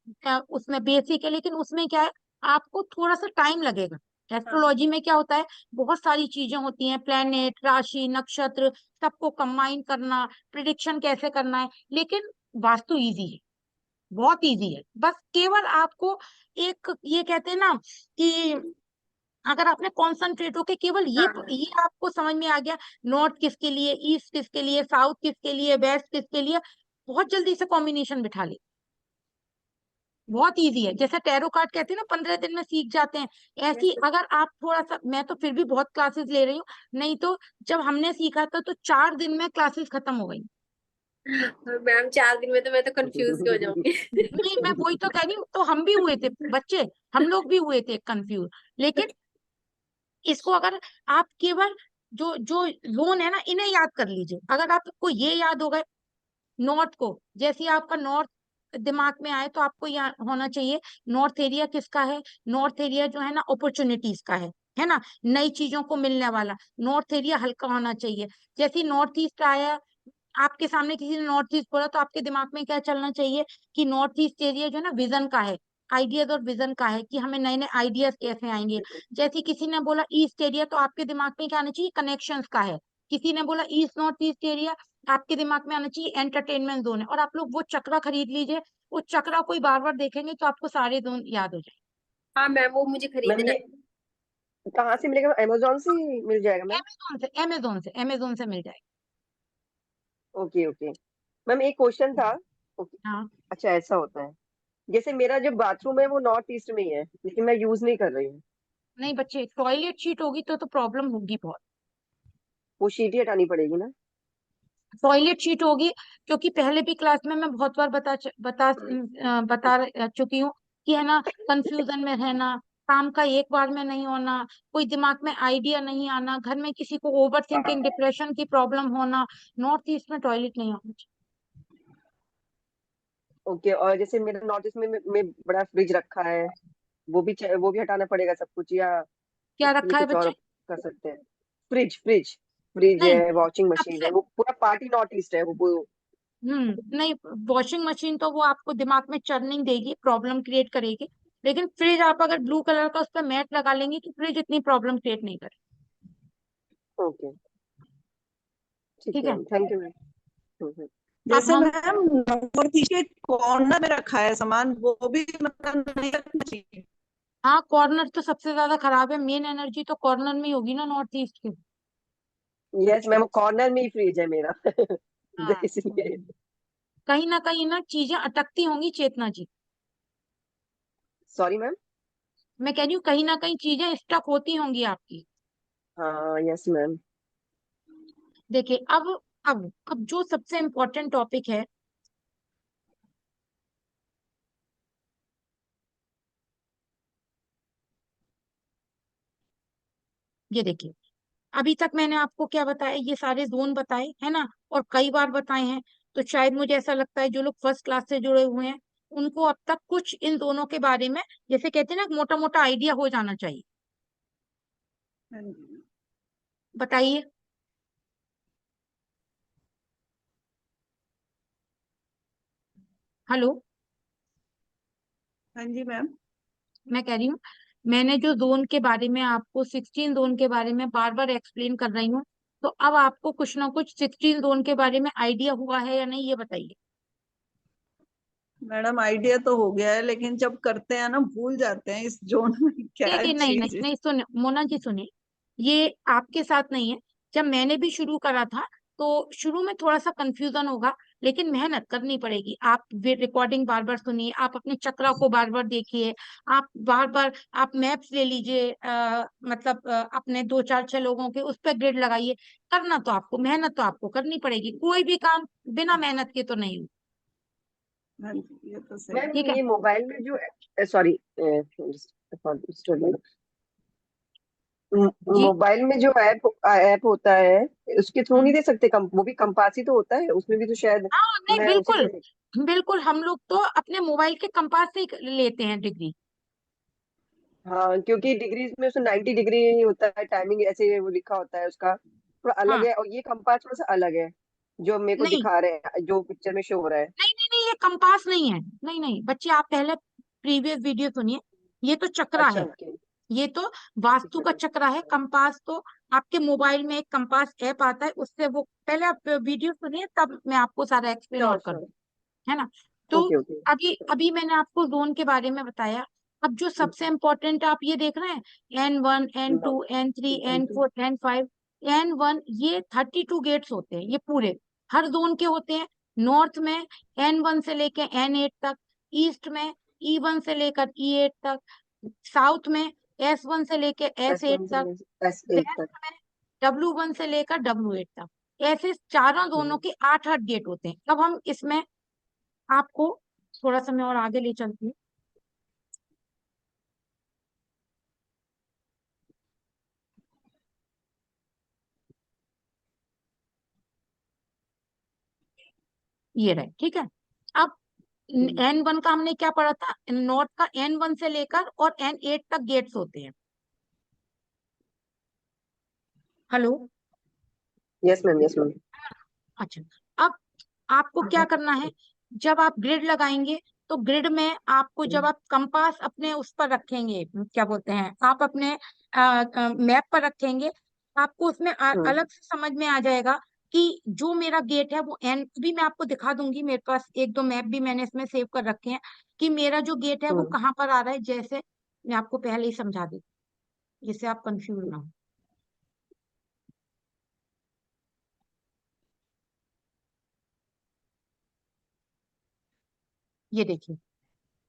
उसमें बेसिक है, लेकिन उसमें क्या है, आपको थोड़ा सा टाइम लगेगा। हाँ एस्ट्रोलॉजी में क्या होता है, बहुत सारी चीजें होती हैं, प्लेनेट, राशि, नक्षत्र, सबको कंबाइन करना, प्रिडिक्शन कैसे करना है। लेकिन वास्तु इजी है, बहुत इजी है। बस केवल आपको एक, ये कहते हैं ना कि अगर आपने कॉन्सेंट्रेट होके केवल हाँ ये आपको समझ में आ गया, नॉर्थ किसके लिए, ईस्ट किसके लिए, साउथ किसके लिए, वेस्ट किसके लिए, बहुत जल्दी से कॉम्बिनेशन बिठा ले। बहुत इजी है, जैसे टैरो कार्ड कहते हैं ना 15 दिन में सीख जाते हैं, ऐसी yes, अगर आप थोड़ा सा, मैं तो फिर भी बहुत क्लासेस ले रही हूँ, नहीं तो जब हमने सीखा था तो 4 दिन में क्लासेस खत्म हो गई। मैम 4 दिन में तो मैं तो कंफ्यूज ही हो जाऊंगी। नहीं, मैं वही तो कह रही हूँ, तो हम भी हुए थे बच्चे, हम लोग भी हुए थे कंफ्यूज। लेकिन इसको अगर आप केवल जो जो जोन है ना, इन्हें याद कर लीजिए। अगर आपको ये याद हो गए, नॉर्थ को, जैसे ही आपका नॉर्थ दिमाग में आए तो आपको यहाँ होना चाहिए, नॉर्थ एरिया किसका है, नॉर्थ एरिया जो है ना अपॉर्चुनिटीज का है ना, नई चीजों को मिलने वाला। नॉर्थ एरिया हल्का होना चाहिए। जैसे नॉर्थ ईस्ट आया, आपके सामने किसी ने नॉर्थ ईस्ट बोला, तो आपके दिमाग में क्या चलना चाहिए कि नॉर्थ ईस्ट एरिया जो है ना विजन का है, आइडियाज और विजन का है, कि हमें नए नए आइडियाज कैसे आएंगे। जैसे किसी ने बोला ईस्ट एरिया, तो आपके दिमाग में क्या आना चाहिए, कनेक्शंस का है। किसी ने बोला ईस्ट नॉर्थ ईस्ट एरिया, आपके दिमाग में आना चाहिए एंटरटेनमेंट जोन है। और आप लोग वो चक्रा खरीद लीजिए, वो चक्रा कोई बार बार देखेंगे तो आपको सारे जोन याद हो जाए। हाँ मैम, वो मुझे मैम खरीदना ये है। कहाँ से मिलेगा, अमेजोन से ही मिल जाएगा मैम? अमेजोन से मिल जाएगा। Okay okay. मैम एक क्वेश्चन था। ओके। हाँ, अच्छा ऐसा होता है, जैसे मेरा जो बाथरूम है वो नॉर्थ ईस्ट में ही है, लेकिन मैं यूज नहीं कर रही हूँ। नहीं बच्चे, टॉयलेट शीट होगी तो प्रॉब्लम होगी बहुत। वो शीट ही हटानी पड़ेगी ना? टॉयलेट शीट होगी, क्योंकि पहले भी क्लास में मैं बहुत बार बता चुकी हूँ कि है ना, कंफ्यूजन में रहना, काम का एक बार में नहीं होना, कोई दिमाग में आइडिया नहीं आना, घर में किसी को ओवर थिंकिंग, डिप्रेशन की प्रॉब्लम होना, नॉर्थ ईस्ट में टॉयलेट नहीं होना चाहिए। ओके। और जैसे मेरा नॉर्थ ईस्ट में बड़ा फ्रिज रखा है, वो भी हटाना पड़ेगा सब कुछ, या क्या उसके लिए रखा है कुछ और बच्चे? कर सकते हैं? फ्रिज फ्रिज फ्रिज नहीं, है, वॉशिंग मशीन है, सबसे, वो पूरा पार्टी नॉर्थ ईस्ट है वो। नहीं, वॉशिंग मशीन तो वो आपको दिमाग में चर्निंग देगी, प्रॉब्लम क्रिएट करेगी। लेकिन फ्रिज आप अगर ब्लू कलर का उस पर मैट लगा लेंगे तो फ्रिज इतनी प्रॉब्लम क्रिएट नहीं करे। ओके ठीक ठीक है है। Ma'am, thank you ma'am. अब जैसे हम, मैम नॉर्थ ईस्ट के कॉर्नर में रखा है सामान, वो भी मतलब नहीं रखना चाहिए? हाँ, कॉर्नर तो सबसे ज्यादा खराब है, मेन एनर्जी तो कॉर्नर में ही होगी ना नॉर्थ ईस्ट की। यस मैम, कॉर्नर में ही फ्रिज है मेरा हाँ, इसलिए। कहीं ना चीजें अटकती होंगी चेतना जी। Sorry ma'am. मैं कह रही हूँ कहीं ना कहीं चीजें स्टक होती होंगी आपकी। हाँ यस मैम। देखिए अब जो सबसे इम्पोर्टेंट टॉपिक है, ये देखिए, अभी तक मैंने आपको क्या बताया, ये सारे जोन बताए है ना, और कई बार बताए हैं। तो शायद मुझे ऐसा लगता है जो लोग फर्स्ट क्लास से जुड़े हुए हैं, उनको अब तक कुछ इन दोनों के बारे में, जैसे कहते हैं ना, मोटा मोटा आइडिया हो जाना चाहिए। हाँ जी। बताइए। हेलो। हाँ जी मैम। मैं कह रही हूँ, मैंने जो जोन के बारे में आपको 16 जोन के बारे में बार बार एक्सप्लेन कर रही हूँ, तो अब आपको कुछ ना कुछ 16 जोन के बारे में आइडिया हुआ है या नहीं, ये बताइए। मैडम आइडिया तो हो गया है, लेकिन जब करते हैं ना भूल जाते हैं इस जोन में क्या देखिए, नहीं नहीं चीज है। नहीं, सुन मोना जी, सुनिए, ये आपके साथ नहीं है। जब मैंने भी शुरू करा था, तो शुरू में थोड़ा सा कंफ्यूजन होगा, लेकिन मेहनत करनी पड़ेगी। आप रिकॉर्डिंग बार बार सुनिए, आप अपने चक्रा को बार बार देखिए, आप बार बार, आप मैप्स ले लीजिए, मतलब अपने 2 4 6 लोगों के उस पर ग्रिड लगाइए। करना तो आपको, मेहनत तो आपको करनी पड़ेगी, कोई भी काम बिना मेहनत के तो नहीं हो। हाँ जी, ये तो सही मैम है। ठीक है ये मोबाइल में जो, सॉरी, जी। मोबाइल में जो ऐप होता है, उसके थ्रू नहीं हम्म। दे सकते? वो भी कंपास ही तो होता है, उसमें भी तो शायद हाँ, नहीं, मैं उसी बिल्कुल से। बिल्कुल, हम लोग तो अपने मोबाइल के कंपास से ही लेते हैं डिग्री। हाँ, क्योंकि डिग्रीज में उसमें 90 डिग्री ही होता है, टाइमिंग ऐसे वो लिखा होता है उसका, थोड़ा अलग हाँ, है। और ये कंपास थोड़ा सा अलग है, जो मेरे को नहीं दिखा रहे हैं, जो पिक्चर में शो हो रहा है। नहीं नहीं नहीं, ये कंपास नहीं है। नहीं नहीं बच्चे, आप पहले प्रीवियस वीडियो सुनिए। ये तो चक्रा अच्छा, है। ओके। ये तो वास्तु ठीक का है। चक्रा है। कंपास तो आपके मोबाइल में एक कंपास ऐप आता है, उससे वो, पहले आप वीडियो सुनिए तब मैं आपको सारा एक्सप्लेन और श्योर कर दूं, श्योर। है ना। तो ओके ओके। अभी अभी मैंने आपको जोन के बारे में बताया। अब जो सबसे इम्पोर्टेंट आप ये देख रहे हैं, N1 N2 N3 N4 N5 N1, ये 32 गेट्स होते हैं, ये पूरे हर जोन के होते हैं। नॉर्थ में N1 से लेके N8 तक, ईस्ट में E1 से लेकर E8 तक, साउथ में S1 से लेके S8 S1 तक, से S8 तक। वेस्ट में W1 से लेकर W8 तक। ऐसे चारों जोनों के 8-8 गेट होते हैं। अब हम इसमें आपको थोड़ा सा मैं और आगे ले चलती हूँ। ये रहे, ठीक है। अब N1 का हमने क्या पढ़ा था, नॉर्थ का N1 से लेकर और N8 तक गेट्स होते हैं। Hello. Yes ma'am, yes ma'am. अच्छा, अब आपको क्या करना है, जब आप ग्रिड लगाएंगे तो ग्रिड में आपको, जब आप कंपास अपने उस पर रखेंगे, क्या बोलते हैं, आप अपने मैप पर रखेंगे, आपको उसमें अलग से समझ में आ जाएगा कि जो मेरा गेट है वो एन, भी मैं आपको दिखा दूंगी, मेरे पास एक दो मैप भी मैंने इसमें सेव कर रखे हैं कि मेरा जो गेट है वो कहाँ पर आ रहा है। जैसे मैं आपको पहले ही समझा दी, जिससे आप कंफ्यूज ना हो। ये देखिए,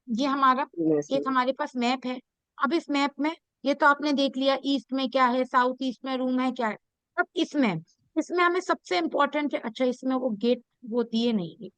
ये हमारा यस एक मैम। हमारे पास मैप है। अब इस मैप में, ये तो आपने देख लिया ईस्ट में क्या है, साउथ ईस्ट में रूम है क्या है। अब इसमें इसमें हमें सबसे इम्पोर्टेंट है, अच्छा इसमें वो गेट वो दिए नहीं,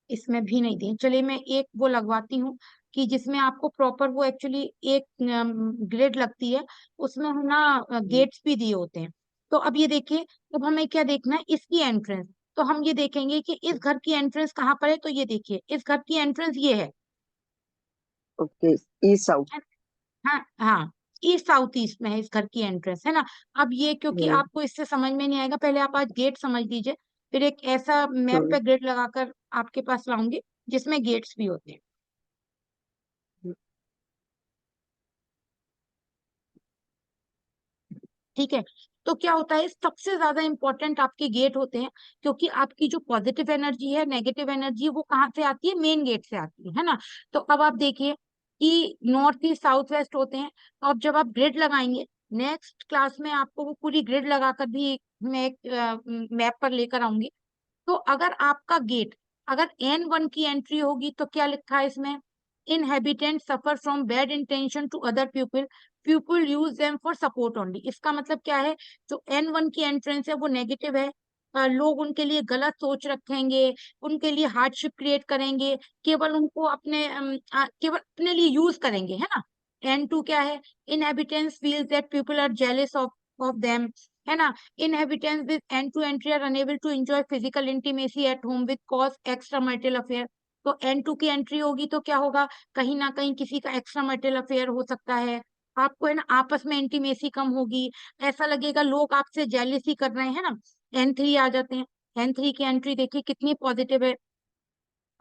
इसमें भी नहीं दिए, चलिए मैं एक वो लगवाती हूँ कि जिसमें आपको प्रॉपर वो एक्चुअली एक ग्रिड लगती है, उसमें है ना गेट्स भी दिए होते हैं। तो अब ये देखिए, अब हमें क्या देखना है, इसकी एंट्रेंस। तो हम ये देखेंगे कि इस घर की एंट्रेंस कहाँ पर है, तो ये देखिए इस घर की एंट्रेंस ये है। Okay, east south. हाँ हाँ, ईस्ट साउथ ईस्ट में है इस घर की एंट्रेंस, है ना। अब ये क्योंकि आपको इससे समझ में नहीं आएगा, पहले आप आज गेट समझ लीजिए, फिर एक ऐसा मैप पे ग्रिड लगाकर आपके पास लाऊंगी जिसमें गेट्स भी होते हैं। ठीक है। तो क्या होता है, सबसे ज्यादा इंपॉर्टेंट आपके गेट होते हैं, क्योंकि आपकी जो पॉजिटिव एनर्जी है, नेगेटिव एनर्जी, वो कहाँ से आती है, मेन गेट से आती है ना। तो अब आप देखिए कि नॉर्थ ईस्ट साउथ वेस्ट होते हैं। तो अब जब आप ग्रिड लगाएंगे, नेक्स्ट क्लास में आपको वो पूरी ग्रिड लगाकर भी मैं एक मैप पर लेकर आऊंगी। तो अगर आपका गेट, अगर N1 की एंट्री होगी तो क्या लिखा है इसमें, inhabitant suffer from bad intention to other people, people use them for support only. इसका मतलब क्या है, जो N1 की एंट्रेंस है वो नेगेटिव है। लोग उनके लिए गलत सोच रखेंगे, उनके लिए हार्डशिप क्रिएट करेंगे, केवल उनको अपने केवल अपने लिए यूज करेंगे, है ना। N2 क्या है, inhabitants feels that people are jealous of them, है ना। Inhabitants with N2 entry are unable to enjoy physical intimacy at home with cause extramarital affair। तो N2 की एंट्री होगी तो क्या होगा, कहीं ना कहीं किसी का एक्स्ट्रामैरिटल अफेयर हो सकता है। आपको है ना आपस में इंटीमेसी कम होगी, ऐसा लगेगा लोग आपसे जेलिसी कर रहे हैं ना। N3 आ जाते हैं। N3 की एंट्री देखिए कितनी पॉजिटिव है,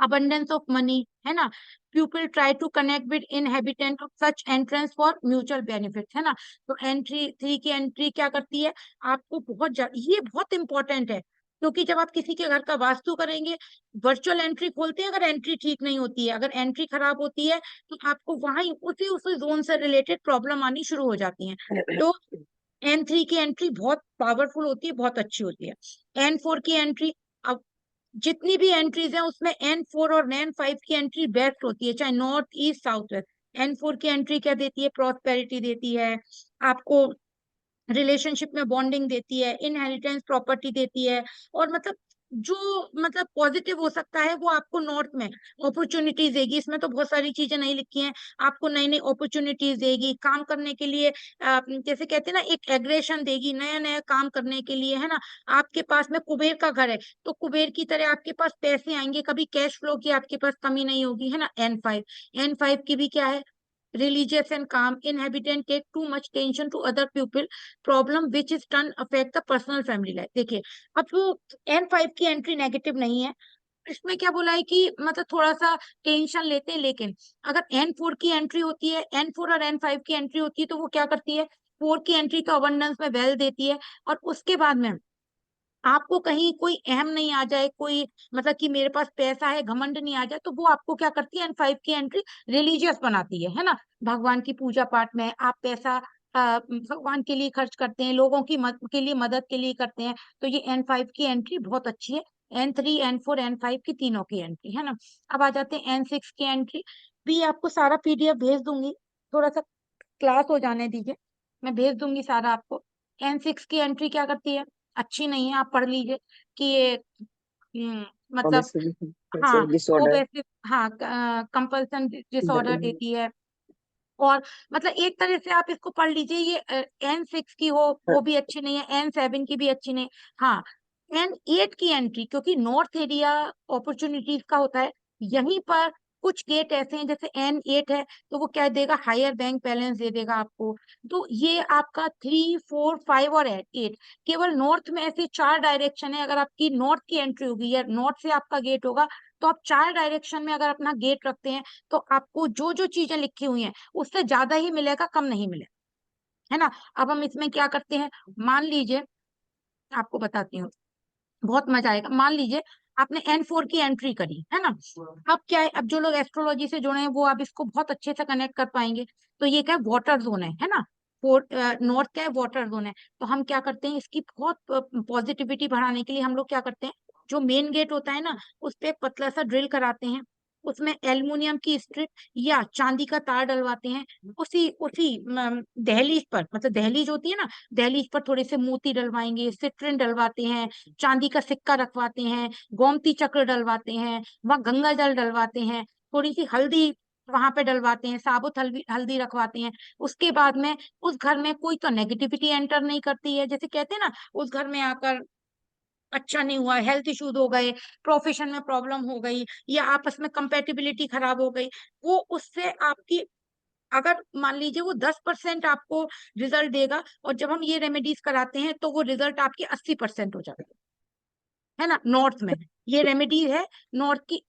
abundance of money, है ना। People try to connect with inhabitant of such entrance for mutual benefit, है ना। तो एंट्री 3 की एंट्री क्या करती है, आपको ये बहुत इंपॉर्टेंट है, क्योंकि जब आप किसी के घर का वास्तु करेंगे, वर्चुअल एंट्री खोलते हैं, अगर एंट्री ठीक नहीं होती है, अगर एंट्री खराब होती है, तो आपको वहां उसी उसी जोन से रिलेटेड प्रॉब्लम आनी शुरू हो जाती है। तो N3 की एंट्री बहुत पावरफुल होती है, बहुत अच्छी होती है। N4 की एंट्री, अब जितनी भी एंट्रीज हैं उसमें N4 और N5 की एंट्री बेस्ट होती है, चाहे north east south west. N4 की एंट्री क्या देती है, प्रॉस्पेरिटी देती है आपको, रिलेशनशिप में बॉन्डिंग देती है, इनहेरिटेंस प्रॉपर्टी देती है, और मतलब जो मतलब पॉजिटिव हो सकता है वो आपको नॉर्थ में अपॉर्चुनिटीज देगी। इसमें तो बहुत सारी चीजें नहीं लिखी हैं, आपको नई नई अपॉर्चुनिटीज देगी काम करने के लिए, जैसे कहते हैं ना, एक एग्रेशन देगी नया नया काम करने के लिए, है ना। आपके पास में कुबेर का घर है, तो कुबेर की तरह आपके पास पैसे आएंगे, कभी कैश फ्लो की आपके पास कमी नहीं होगी, है ना। N5 की भी क्या है, religious and calm. Inhabitant take too much attention to other people. Problem which is turn affect the personal family life. देखिए, अब N5 की एंट्री नेगेटिव नहीं है, इसमें क्या बोला है कि मतलब थोड़ा सा टेंशन लेते हैं, लेकिन अगर N4 की एंट्री होती है, N4 और N5 की एंट्री होती है, तो वो क्या करती है, 4 की एंट्री का अबंडेंस में वेल देती है, और उसके बाद में आपको कहीं कोई अहम नहीं आ जाए, कोई मतलब कि मेरे पास पैसा है घमंड नहीं आ जाए, तो वो आपको क्या करती है, N5 की एंट्री रिलीजियस बनाती है ना। भगवान की पूजा पाठ में आप पैसा भगवान के लिए खर्च करते हैं, लोगों की के लिए मदद के लिए करते हैं, तो ये N5 की एंट्री बहुत अच्छी है। N3 N4 N5 की तीनों की एंट्री है ना। अब आ जाते हैं N6 की एंट्री। भी आपको सारा PDF भेज दूंगी, थोड़ा सा क्लास हो जाने दीजिए, मैं भेज दूंगी सारा आपको। N6 की एंट्री क्या करती है, अच्छी नहीं है, आप पढ़ लीजिए कि ये मतलब हाँ डिसऑर्डर। ओबेसिव, हाँ कंपल्सन डिसऑर्डर देती है, और मतलब एक तरह से आप इसको पढ़ लीजिए, ये N6 की हो वो भी अच्छी नहीं है, N7 की भी अच्छी नहीं। हाँ, N8 की एंट्री, क्योंकि नॉर्थ एरिया अपॉर्चुनिटीज का होता है, यहीं पर कुछ गेट ऐसे हैं, जैसे N8 है तो वो क्या देगा, हायर बैंक बैलेंस दे देगा आपको। तो ये आपका 3 4 5 और 8, केवल नॉर्थ में ऐसे 4 डायरेक्शन है। अगर आपकी नॉर्थ की एंट्री होगी या नॉर्थ से आपका गेट होगा, तो आप 4 डायरेक्शन में अगर अपना गेट रखते हैं, तो आपको जो जो चीजें लिखी हुई हैं उससे ज्यादा ही मिलेगा, कम नहीं मिलेगा, है ना। अब हम इसमें क्या करते हैं, मान लीजिए आपको बताती हूँ, बहुत मजा आएगा। मान लीजिए आपने N4 की एंट्री करी है ना, अब क्या है, अब जो लोग एस्ट्रोलॉजी से जुड़े हैं वो अब इसको बहुत अच्छे से कनेक्ट कर पाएंगे। तो ये क्या है, वाटर जोन है ना, नॉर्थ क्या है, वाटर जोन है। तो हम क्या करते हैं, इसकी बहुत पॉजिटिविटी बढ़ाने के लिए हम लोग क्या करते हैं, जो मेन गेट होता है ना, उस पे एक पतला सा ड्रिल कराते हैं, उसमें एल्युमिनियम की स्ट्रिप या चांदी का तार डलवाते हैं। उसी उसी दहलीज पर, मतलब दहलीज होती है ना, दहलीज पर थोड़े से मोती डलवाएंगे, सिट्रिन डलवाते हैं, चांदी का सिक्का रखवाते हैं, गोमती चक्र डलवाते हैं, वहाँ गंगा जल डलवाते हैं, थोड़ी सी हल्दी वहां पे डलवाते हैं, साबुत हल्दी हल्दी रखवाते हैं। उसके बाद में उस घर में कोई तो नेगेटिविटी एंटर नहीं करती है, जैसे कहते हैं ना, उस घर में आकर अच्छा नहीं हुआ, हेल्थ इश्यूज हो गए, प्रोफेशन में प्रॉब्लम हो गई, या आपस में कंपेटिबिलिटी खराब हो गई, वो उससे आपकी, अगर मान लीजिए वो 10% आपको रिजल्ट देगा, और जब हम ये रेमेडीज कराते हैं तो वो रिजल्ट आपकी 80% हो जाता है ना, नॉर्थ में। ये रेमेडी है नॉर्थ की,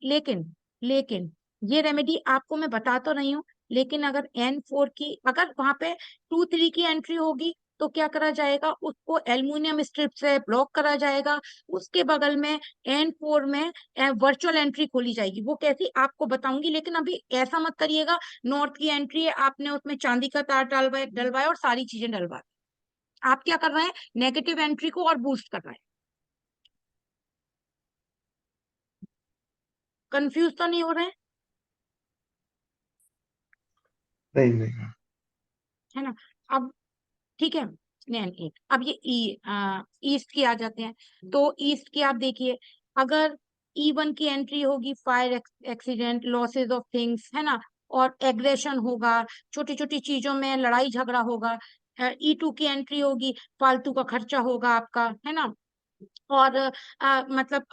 लेकिन ये रेमेडी आपको मैं बता तो रही हूँ, लेकिन अगर N4 की, अगर वहां पे 2 3 की एंट्री होगी, तो क्या करा जाएगा, उसको एल्युमिनियम स्ट्रिप से ब्लॉक करा जाएगा। उसके बगल में N4 में वर्चुअल एंट्री खोली जाएगी, वो कैसी आपको बताऊंगी, लेकिन अभी ऐसा मत करिएगा, नॉर्थ की एंट्री है, आपने उसमें चांदी का तार डलवाया और सारी चीजें डलवा, आप क्या कर रहे हैं, नेगेटिव एंट्री को और बूस्ट कर रहे हैं। कंफ्यूज तो नहीं हो रहे हैं, नहीं नहीं। है ना। अब ठीक है, नहीं एक, अब ये ईस्ट की आ जाते हैं। तो ईस्ट की आप देखिए, अगर E1 की एंट्री होगी, fire accident, losses of things, है ना, और एग्रेशन होगा, छोटी छोटी चीजों में लड़ाई झगड़ा होगा। E2 की एंट्री होगी, फालतू का खर्चा होगा आपका, है ना। और मतलब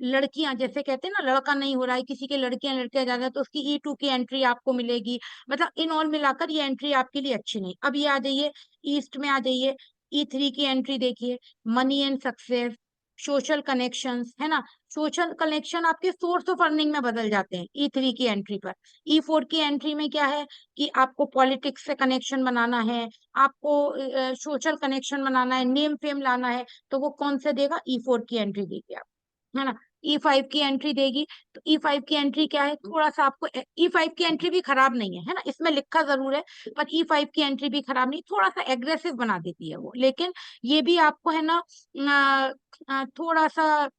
लड़कियां, जैसे कहते हैं ना, लड़का नहीं हो रहा है किसी के, लड़कियां लड़कियां ज्यादा है, तो उसकी E2 की एंट्री आपको मिलेगी। मतलब इन ऑल मिलाकर ये एंट्री आपके लिए अच्छी नहीं। अब ये आ जाइए, ईस्ट में आ जाइए, E3 की एंट्री देखिए, money and success, social connections, है ना। सोशल कनेक्शन आपके सोर्स ऑफ अर्निंग में बदल जाते हैं E3 की एंट्री पर। E4 की एंट्री में क्या है कि आपको पॉलिटिक्स से कनेक्शन बनाना है, आपको सोशल कनेक्शन बनाना है, नेम फेम लाना है, तो वो कौन से देगा, E4 की एंट्री देगी आप, है ना। E5 की एंट्री देगी, तो E5 की एंट्री क्या है, थोड़ा सा आपको, E5 की एंट्री भी खराब नहीं है ना, इसमें लिखा जरूर है, पर E5 की एंट्री भी खराब नहीं, थोड़ा सा एग्रेसिव बना देती है वो, लेकिन ये भी आपको है ना थोड़ा सा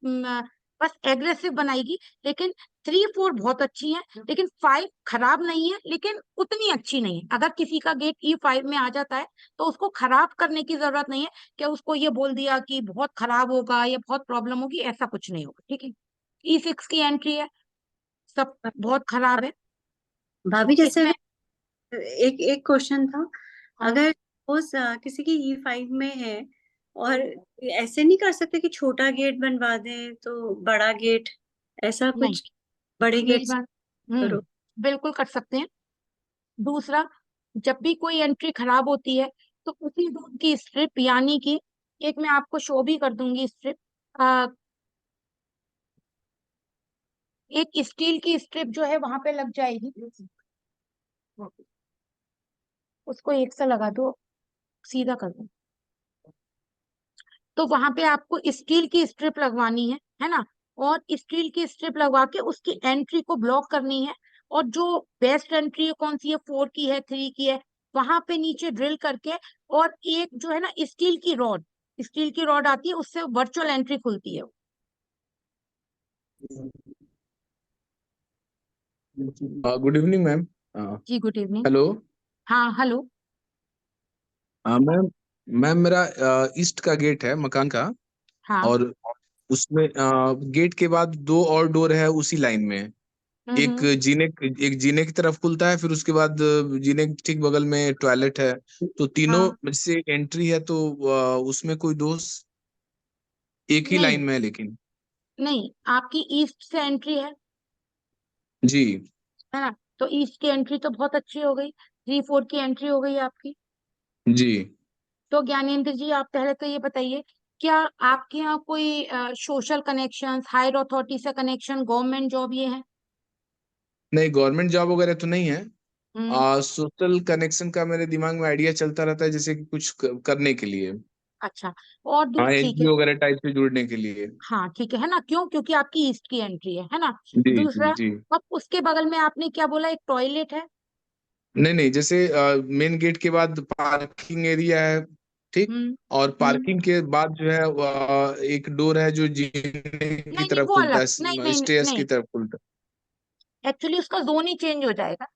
बस एग्रेसिव बनाएगी। लेकिन 3 4 बहुत अच्छी है, लेकिन 5 खराब नहीं है, लेकिन उतनी अच्छी नहीं है। अगर किसी का गेट E5 में आ जाता है, तो उसको खराब करने की जरूरत नहीं है, क्या उसको ये बोल दिया कि बहुत खराब होगा या बहुत प्रॉब्लम होगी, ऐसा कुछ नहीं होगा, ठीक है। E6 की एंट्री है, सब बहुत खराब है भाभी जैसे इसमें। एक एक क्वेश्चन था, हाँ, अगर सपोज किसी की E5 में है, और ऐसे नहीं कर सकते कि छोटा गेट बनवा दें तो बड़ा गेट, ऐसा नहीं, कुछ बड़े मेरी गेट बात, करो। बिल्कुल कर सकते हैं, दूसरा, जब भी कोई एंट्री खराब होती है तो उसी रूम की स्ट्रिप, यानी कि एक मैं आपको शो भी कर दूंगी स्ट्रिप, एक स्टील की स्ट्रिप जो है वहां पे लग जाएगी, उसको एक से लगा दो, सीधा कर दो। तो वहां पे आपको स्टील की स्ट्रिप लगवानी है ना, और स्टील की स्ट्रिप लगवा के उसकी एंट्री को ब्लॉक करनी है। और जो बेस्ट एंट्री है कौन सी है, 4 की है, 3 की है, वहां पे नीचे ड्रिल करके, और एक जो है ना स्टील की रॉड आती है, उससे वर्चुअल एंट्री खुलती है। Good evening ma'am. जी गुड इवनिंग। हेलो। हाँ हेलो। मैम, मेरा ईस्ट का गेट है मकान का, हाँ। और उसमें गेट के बाद 2 और डोर है उसी लाइन में। एक हम्म। जीने की तरफ खुलता है, फिर उसके बाद जीने के ठीक बगल में टॉयलेट है। तो तीनों हाँ। से एंट्री है, तो उसमें कोई दोष, एक ही नहीं लाइन में है लेकिन। नहीं, आपकी ईस्ट से एंट्री जी है ना, तो ईस्ट की एंट्री तो बहुत अच्छी हो गई, 3-4 की एंट्री हो गई आपकी। जी। तो ज्ञानेंद्र जी, आप पहले तो ये बताइए, क्या आपके यहाँ कोई सोशल कनेक्शन, हायर अथॉरिटी से कनेक्शन, गवर्नमेंट जॉब ये है? नहीं, गवर्नमेंट जॉब वगैरह तो नहीं है। हम्म। सोशल कनेक्शन का मेरे दिमाग में आइडिया चलता रहता है, जैसे कि कुछ करने के लिए। अच्छा। और हाँ, ठीक है। एनजीओ वगैरह टाइप से जुड़ने के लिए। हाँ ठीक है ना, क्यों? क्योंकि आपकी ईस्ट की एंट्री है ना। जी जी दूसरा, जी। अब उसके बगल में आपने क्या बोला, एक टॉयलेट है? नहीं नहीं, जैसे मेन गेट के बाद पार्किंग एरिया है, ठीक। हम्म। और हम्म। पार्किंग के बाद जो है एक डोर है जो जीने की नहीं नहीं, तरफ वो खुलता अलग, नहीं है, नहीं स्टेयर्स नहीं, की तरफ खुलता एक्चुअली उसका जोन ही चेंज हो जाएगा।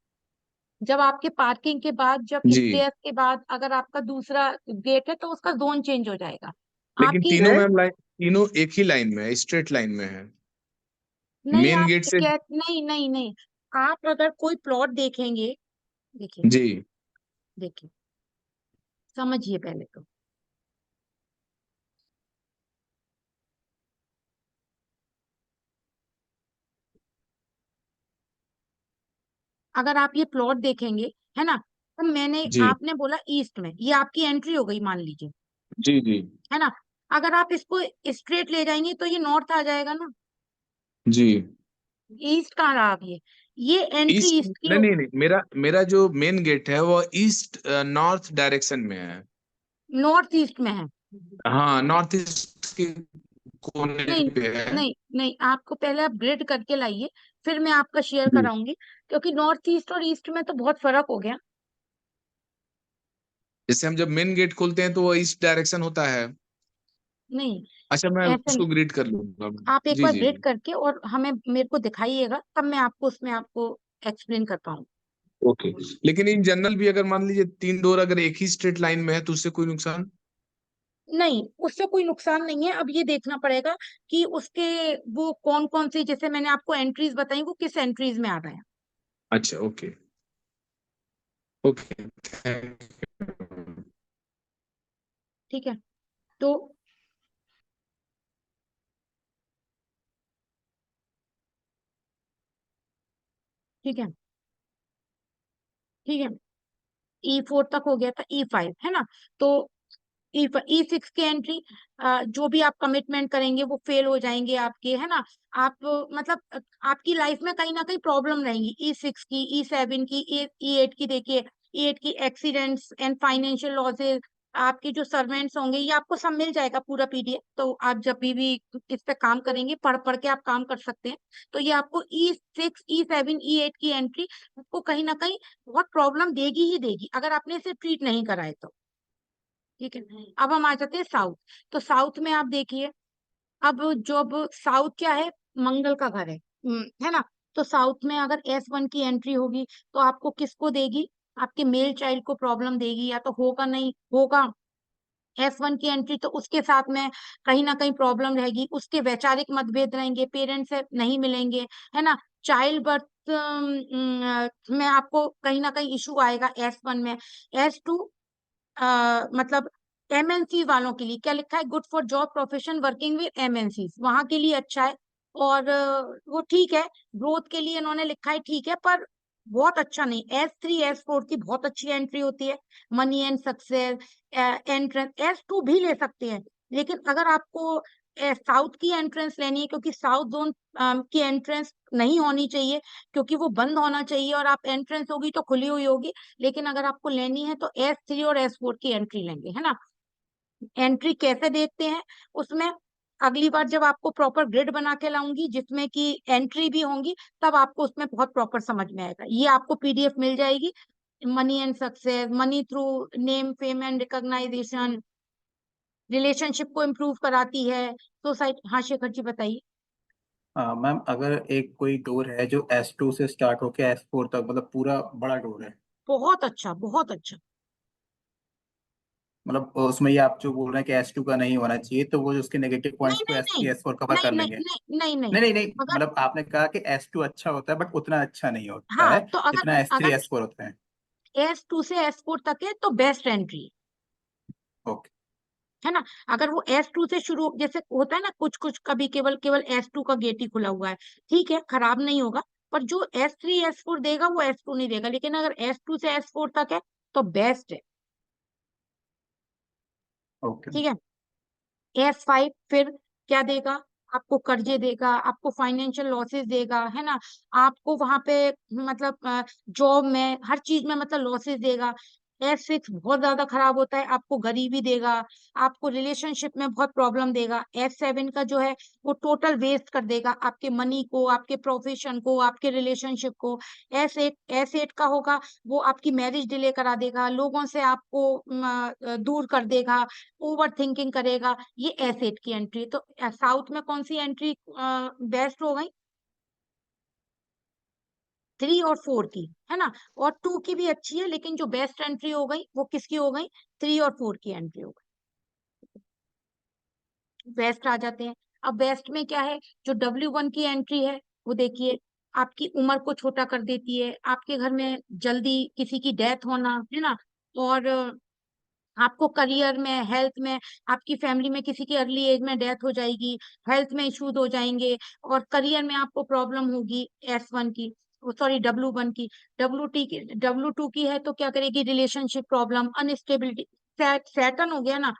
जब आपके पार्किंग के बाद, जब है। जी। स्टेयर्स के बाद अगर आपका दूसरा गेट है, तो उसका जोन चेंज हो जाएगा लेकिन आपकी। तीनों मैम लाइन, तीनों एक ही लाइन में है, स्ट्रेट लाइन में है। नहीं मेन आप गेट से। क्या, नहीं नहीं नहीं, आप अगर कोई प्लॉट देखेंगे, देखिए, जी देखिए, समझिए पहले तो। अगर आप ये प्लॉट देखेंगे, है ना, तो मैंने, जी आपने बोला ईस्ट में, ये आपकी एंट्री हो गई मान लीजिए, जी जी है ना। अगर आप इसको स्ट्रेट ले जाएंगे तो ये नॉर्थ आ जाएगा ना, जी। ईस्ट कहाँ रहा अब ये एंट्री ईस्ट, ईस्ट की नहीं नहीं नहीं, मेरा मेरा जो मेन गेट है वो ईस्ट नॉर्थ डायरेक्शन में है। नॉर्थ ईस्ट में है। हाँ, नॉर्थ ईस्ट के कोने नहीं पे है। नहीं नहीं, आपको पहले आप ग्रिड करके लाइए, फिर मैं आपका शेयर जी। कराऊंगी, क्योंकि नॉर्थ ईस्ट और ईस्ट में तो बहुत फर्क हो गया। जैसे हम जब मेन गेट खोलते हैं तो वो ईस्ट डायरेक्शन होता है। नहीं, अच्छा, मैं ऐसे नहीं। उसको ग्रिड कर लूंगा। आप एक जी बार जी ग्रिड जी। करके और हमें, मेरे को दिखाइएगा, तब मैं आपको उसमें आपको एक्सप्लेन कर पाऊँ। ओके। लेकिन इन जनरल भी अगर मान लीजिए 3 डोर अगर एक ही स्ट्रेट लाइन में है तो उससे कोई नुकसान? नहीं, उससे कोई नुकसान नहीं है। अब ये देखना पड़ेगा कि उसके वो कौन कौन सी, जैसे मैंने आपको एंट्रीज बताई, वो किस एंट्रीज में आ रहे हैं। अच्छा, ओके ओके, थैंक यू। ठीक है, तो ठीक है, ठीक है, E4 तक हो गया था, E5 है ना। तो E6 की एंट्री, जो भी आप कमिटमेंट करेंगे वो फेल हो जाएंगे आपके, है ना। आप मतलब आपकी लाइफ में कहीं ना कहीं प्रॉब्लम रहेंगी। E6 की, E7 की, E8 की, देखिए, E8 की एक्सीडेंट्स एंड फाइनेंशियल लॉसेस, आपके जो सर्वेंट्स होंगे, ये आपको सब मिल जाएगा पूरा PDF। तो आप जब भी इस पे काम करेंगे, पढ़ पढ़ के आप काम कर सकते हैं। तो ये आपको E6, E7, E8 की एंट्री आपको कहीं ना कहीं बहुत प्रॉब्लम देगी ही देगी, अगर आपने इसे ट्रीट नहीं कराए तो। ठीक है, अब हम आ जाते हैं साउथ। तो साउथ में आप देखिए, अब जब साउथ क्या है, मंगल का घर है ना। तो साउथ में अगर S1 की एंट्री होगी, तो आपको किसको देगी, आपके मेल चाइल्ड को प्रॉब्लम देगी, या तो होगा, नहीं होगा S1 की एंट्री, तो उसके साथ में कहीं ना कहीं प्रॉब्लम रहेगी, उसके वैचारिक मतभेद रहेंगे, पेरेंट्स से नहीं मिलेंगे, है ना। चाइल्ड बर्थ में आपको कहीं ना कहीं इशू आएगा S1 में। S2 मतलब MNC वालों के लिए क्या लिखा है, good for job profession working with MNC, वहां के लिए अच्छा है। और वो ठीक है, ग्रोथ के लिए इन्होंने लिखा है, ठीक है, पर बहुत अच्छा नहीं। S3 S4 की बहुत अच्छी एंट्री होती है, money and success, entrance. S2 भी ले सकते हैं, लेकिन अगर आपको साउथ की एंट्रेंस लेनी है, क्योंकि साउथ जोन की एंट्रेंस नहीं होनी चाहिए, क्योंकि वो बंद होना चाहिए, और आप एंट्रेंस होगी तो खुली हुई होगी। लेकिन अगर आपको लेनी है तो S3 और S4 की एंट्री लेंगे, है ना। एंट्री कैसे देखते हैं उसमें, अगली बार जब आपको प्रॉपर ग्रिड बना के लाऊंगी जिसमें कि एंट्री भी होंगी, तब आपको उसमें बहुत प्रॉपर समझ में आएगा। ये आपको PDF मिल जाएगी। Money and success, money through name fame and recognization, relationship को इम्प्रूव कराती है, सोसाइटी। हाँ शेखर जी बताइए। मैम, अगर एक कोई डोर है जो S2 से स्टार्ट होके S4 तक, मतलब पूरा बड़ा डोर है, बहुत अच्छा, बहुत अच्छा। मतलब उसमें ये आप जो बोल रहे हैं कि S2 का नहीं होना चाहिए, तो वो जो उसके नेगेटिव पॉइंट्स नहीं को नहीं S3 S4 कवर नहीं कर नहीं लेंगे? नहीं नहीं नहीं नहीं। नहीं नहीं नहीं, अगर, मतलब आपने कहा कि S2 अच्छा होता है बट उतना अच्छा नहीं होता हाँ है तो जितना अगर S3 अगर S4 होते हैं। S2 से S4 तक है तो बेस्ट एंट्री, ओके। है ना। अगर वो S2 से शुरू, जैसे होता है ना कुछ कुछ, कभी केवल केवल S2 का गेट ही खुला हुआ है, ठीक है, खराब नहीं होगा। पर जो S3 S4 देगा वो S2 नहीं देगा। लेकिन अगर S2 से S4 तक है तो बेस्ट है, ओके। ठीक है। S5 फिर क्या देगा, आपको कर्जे देगा, आपको फाइनेंशियल लॉसेस देगा, है ना। आपको वहां पे मतलब जॉब में हर चीज में मतलब लॉसेस देगा। S6 बहुत ज्यादा खराब होता है, आपको गरीबी देगा, आपको रिलेशनशिप में बहुत प्रॉब्लम देगा। S7 का जो है वो टोटल वेस्ट कर देगा, आपके मनी को, आपके प्रोफेशन को, आपके रिलेशनशिप को। S8 का होगा वो आपकी मैरिज डिले करा देगा, लोगों से आपको दूर कर देगा, ओवर थिंकिंग करेगा। ये एसेट की एंट्री। तो साउथ में कौन सी एंट्री बेस्ट हो गई, 3 और 4 की, है ना। और 2 की भी अच्छी है, लेकिन जो बेस्ट एंट्री हो गई वो किसकी हो गई, 3 और 4 की एंट्री हो गई। बेस्ट आ जाते हैं। अब बेस्ट में क्या है, जो W1 की एंट्री है वो देखिए, आपकी उम्र को छोटा कर देती है, आपके घर में जल्दी किसी की डेथ होना, है ना। और आपको करियर में, हेल्थ में, आपकी फैमिली में किसी की अर्ली एज में डेथ हो जाएगी, हेल्थ में इश्यूज हो जाएंगे, और करियर में आपको प्रॉब्लम होगी। S1 की, सॉरी W1 की। W2 की है तो क्या करेगी, रिलेशनशिप प्रॉब्लम, अनस्टेबिलिटी। सैटर्न हो गया ना।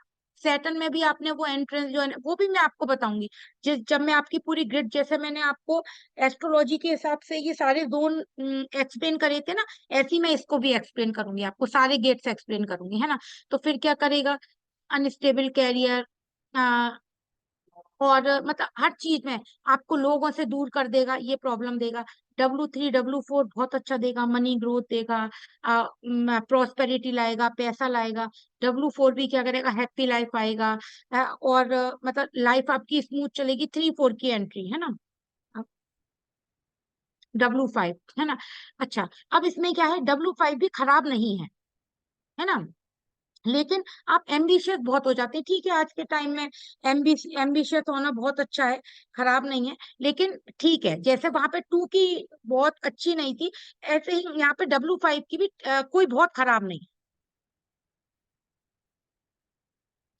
सैटर्न में भी आपने वो एंट्रेंस जो है वो भी मैं आपको बताऊंगी, जब मैं आपकी पूरी ग्रिड, जैसे मैंने आपको एस्ट्रोलॉजी के हिसाब से ये सारे जोन एक्सप्लेन करे थे ना, ऐसे ही मैं इसको भी एक्सप्लेन करूंगी, आपको सारे गेट्स एक्सप्लेन करूंगी, है ना। तो फिर क्या करेगा, अनस्टेबल कैरियर, और मतलब हर चीज में आपको लोगों से दूर कर देगा, ये प्रॉब्लम देगा। W3 W4 बहुत अच्छा देगा, मनी ग्रोथ देगा, प्रोस्पेरिटी लाएगा, पैसा लाएगा। W4 भी क्या करेगा, हैप्पी लाइफ आएगा, और मतलब लाइफ आपकी स्मूथ चलेगी। 3 4 की एंट्री, है ना। W5, है ना। अच्छा, अब इसमें क्या है, W5 भी खराब नहीं है ना। लेकिन आप एम्बिशियस बहुत हो जाते हैं, ठीक है, आज के टाइम में एम्बिशियस होना बहुत अच्छा है, खराब नहीं है। लेकिन ठीक है, जैसे वहां पे 2 की बहुत अच्छी नहीं थी, ऐसे ही यहाँ पे W5 की भी कोई बहुत खराब नहीं,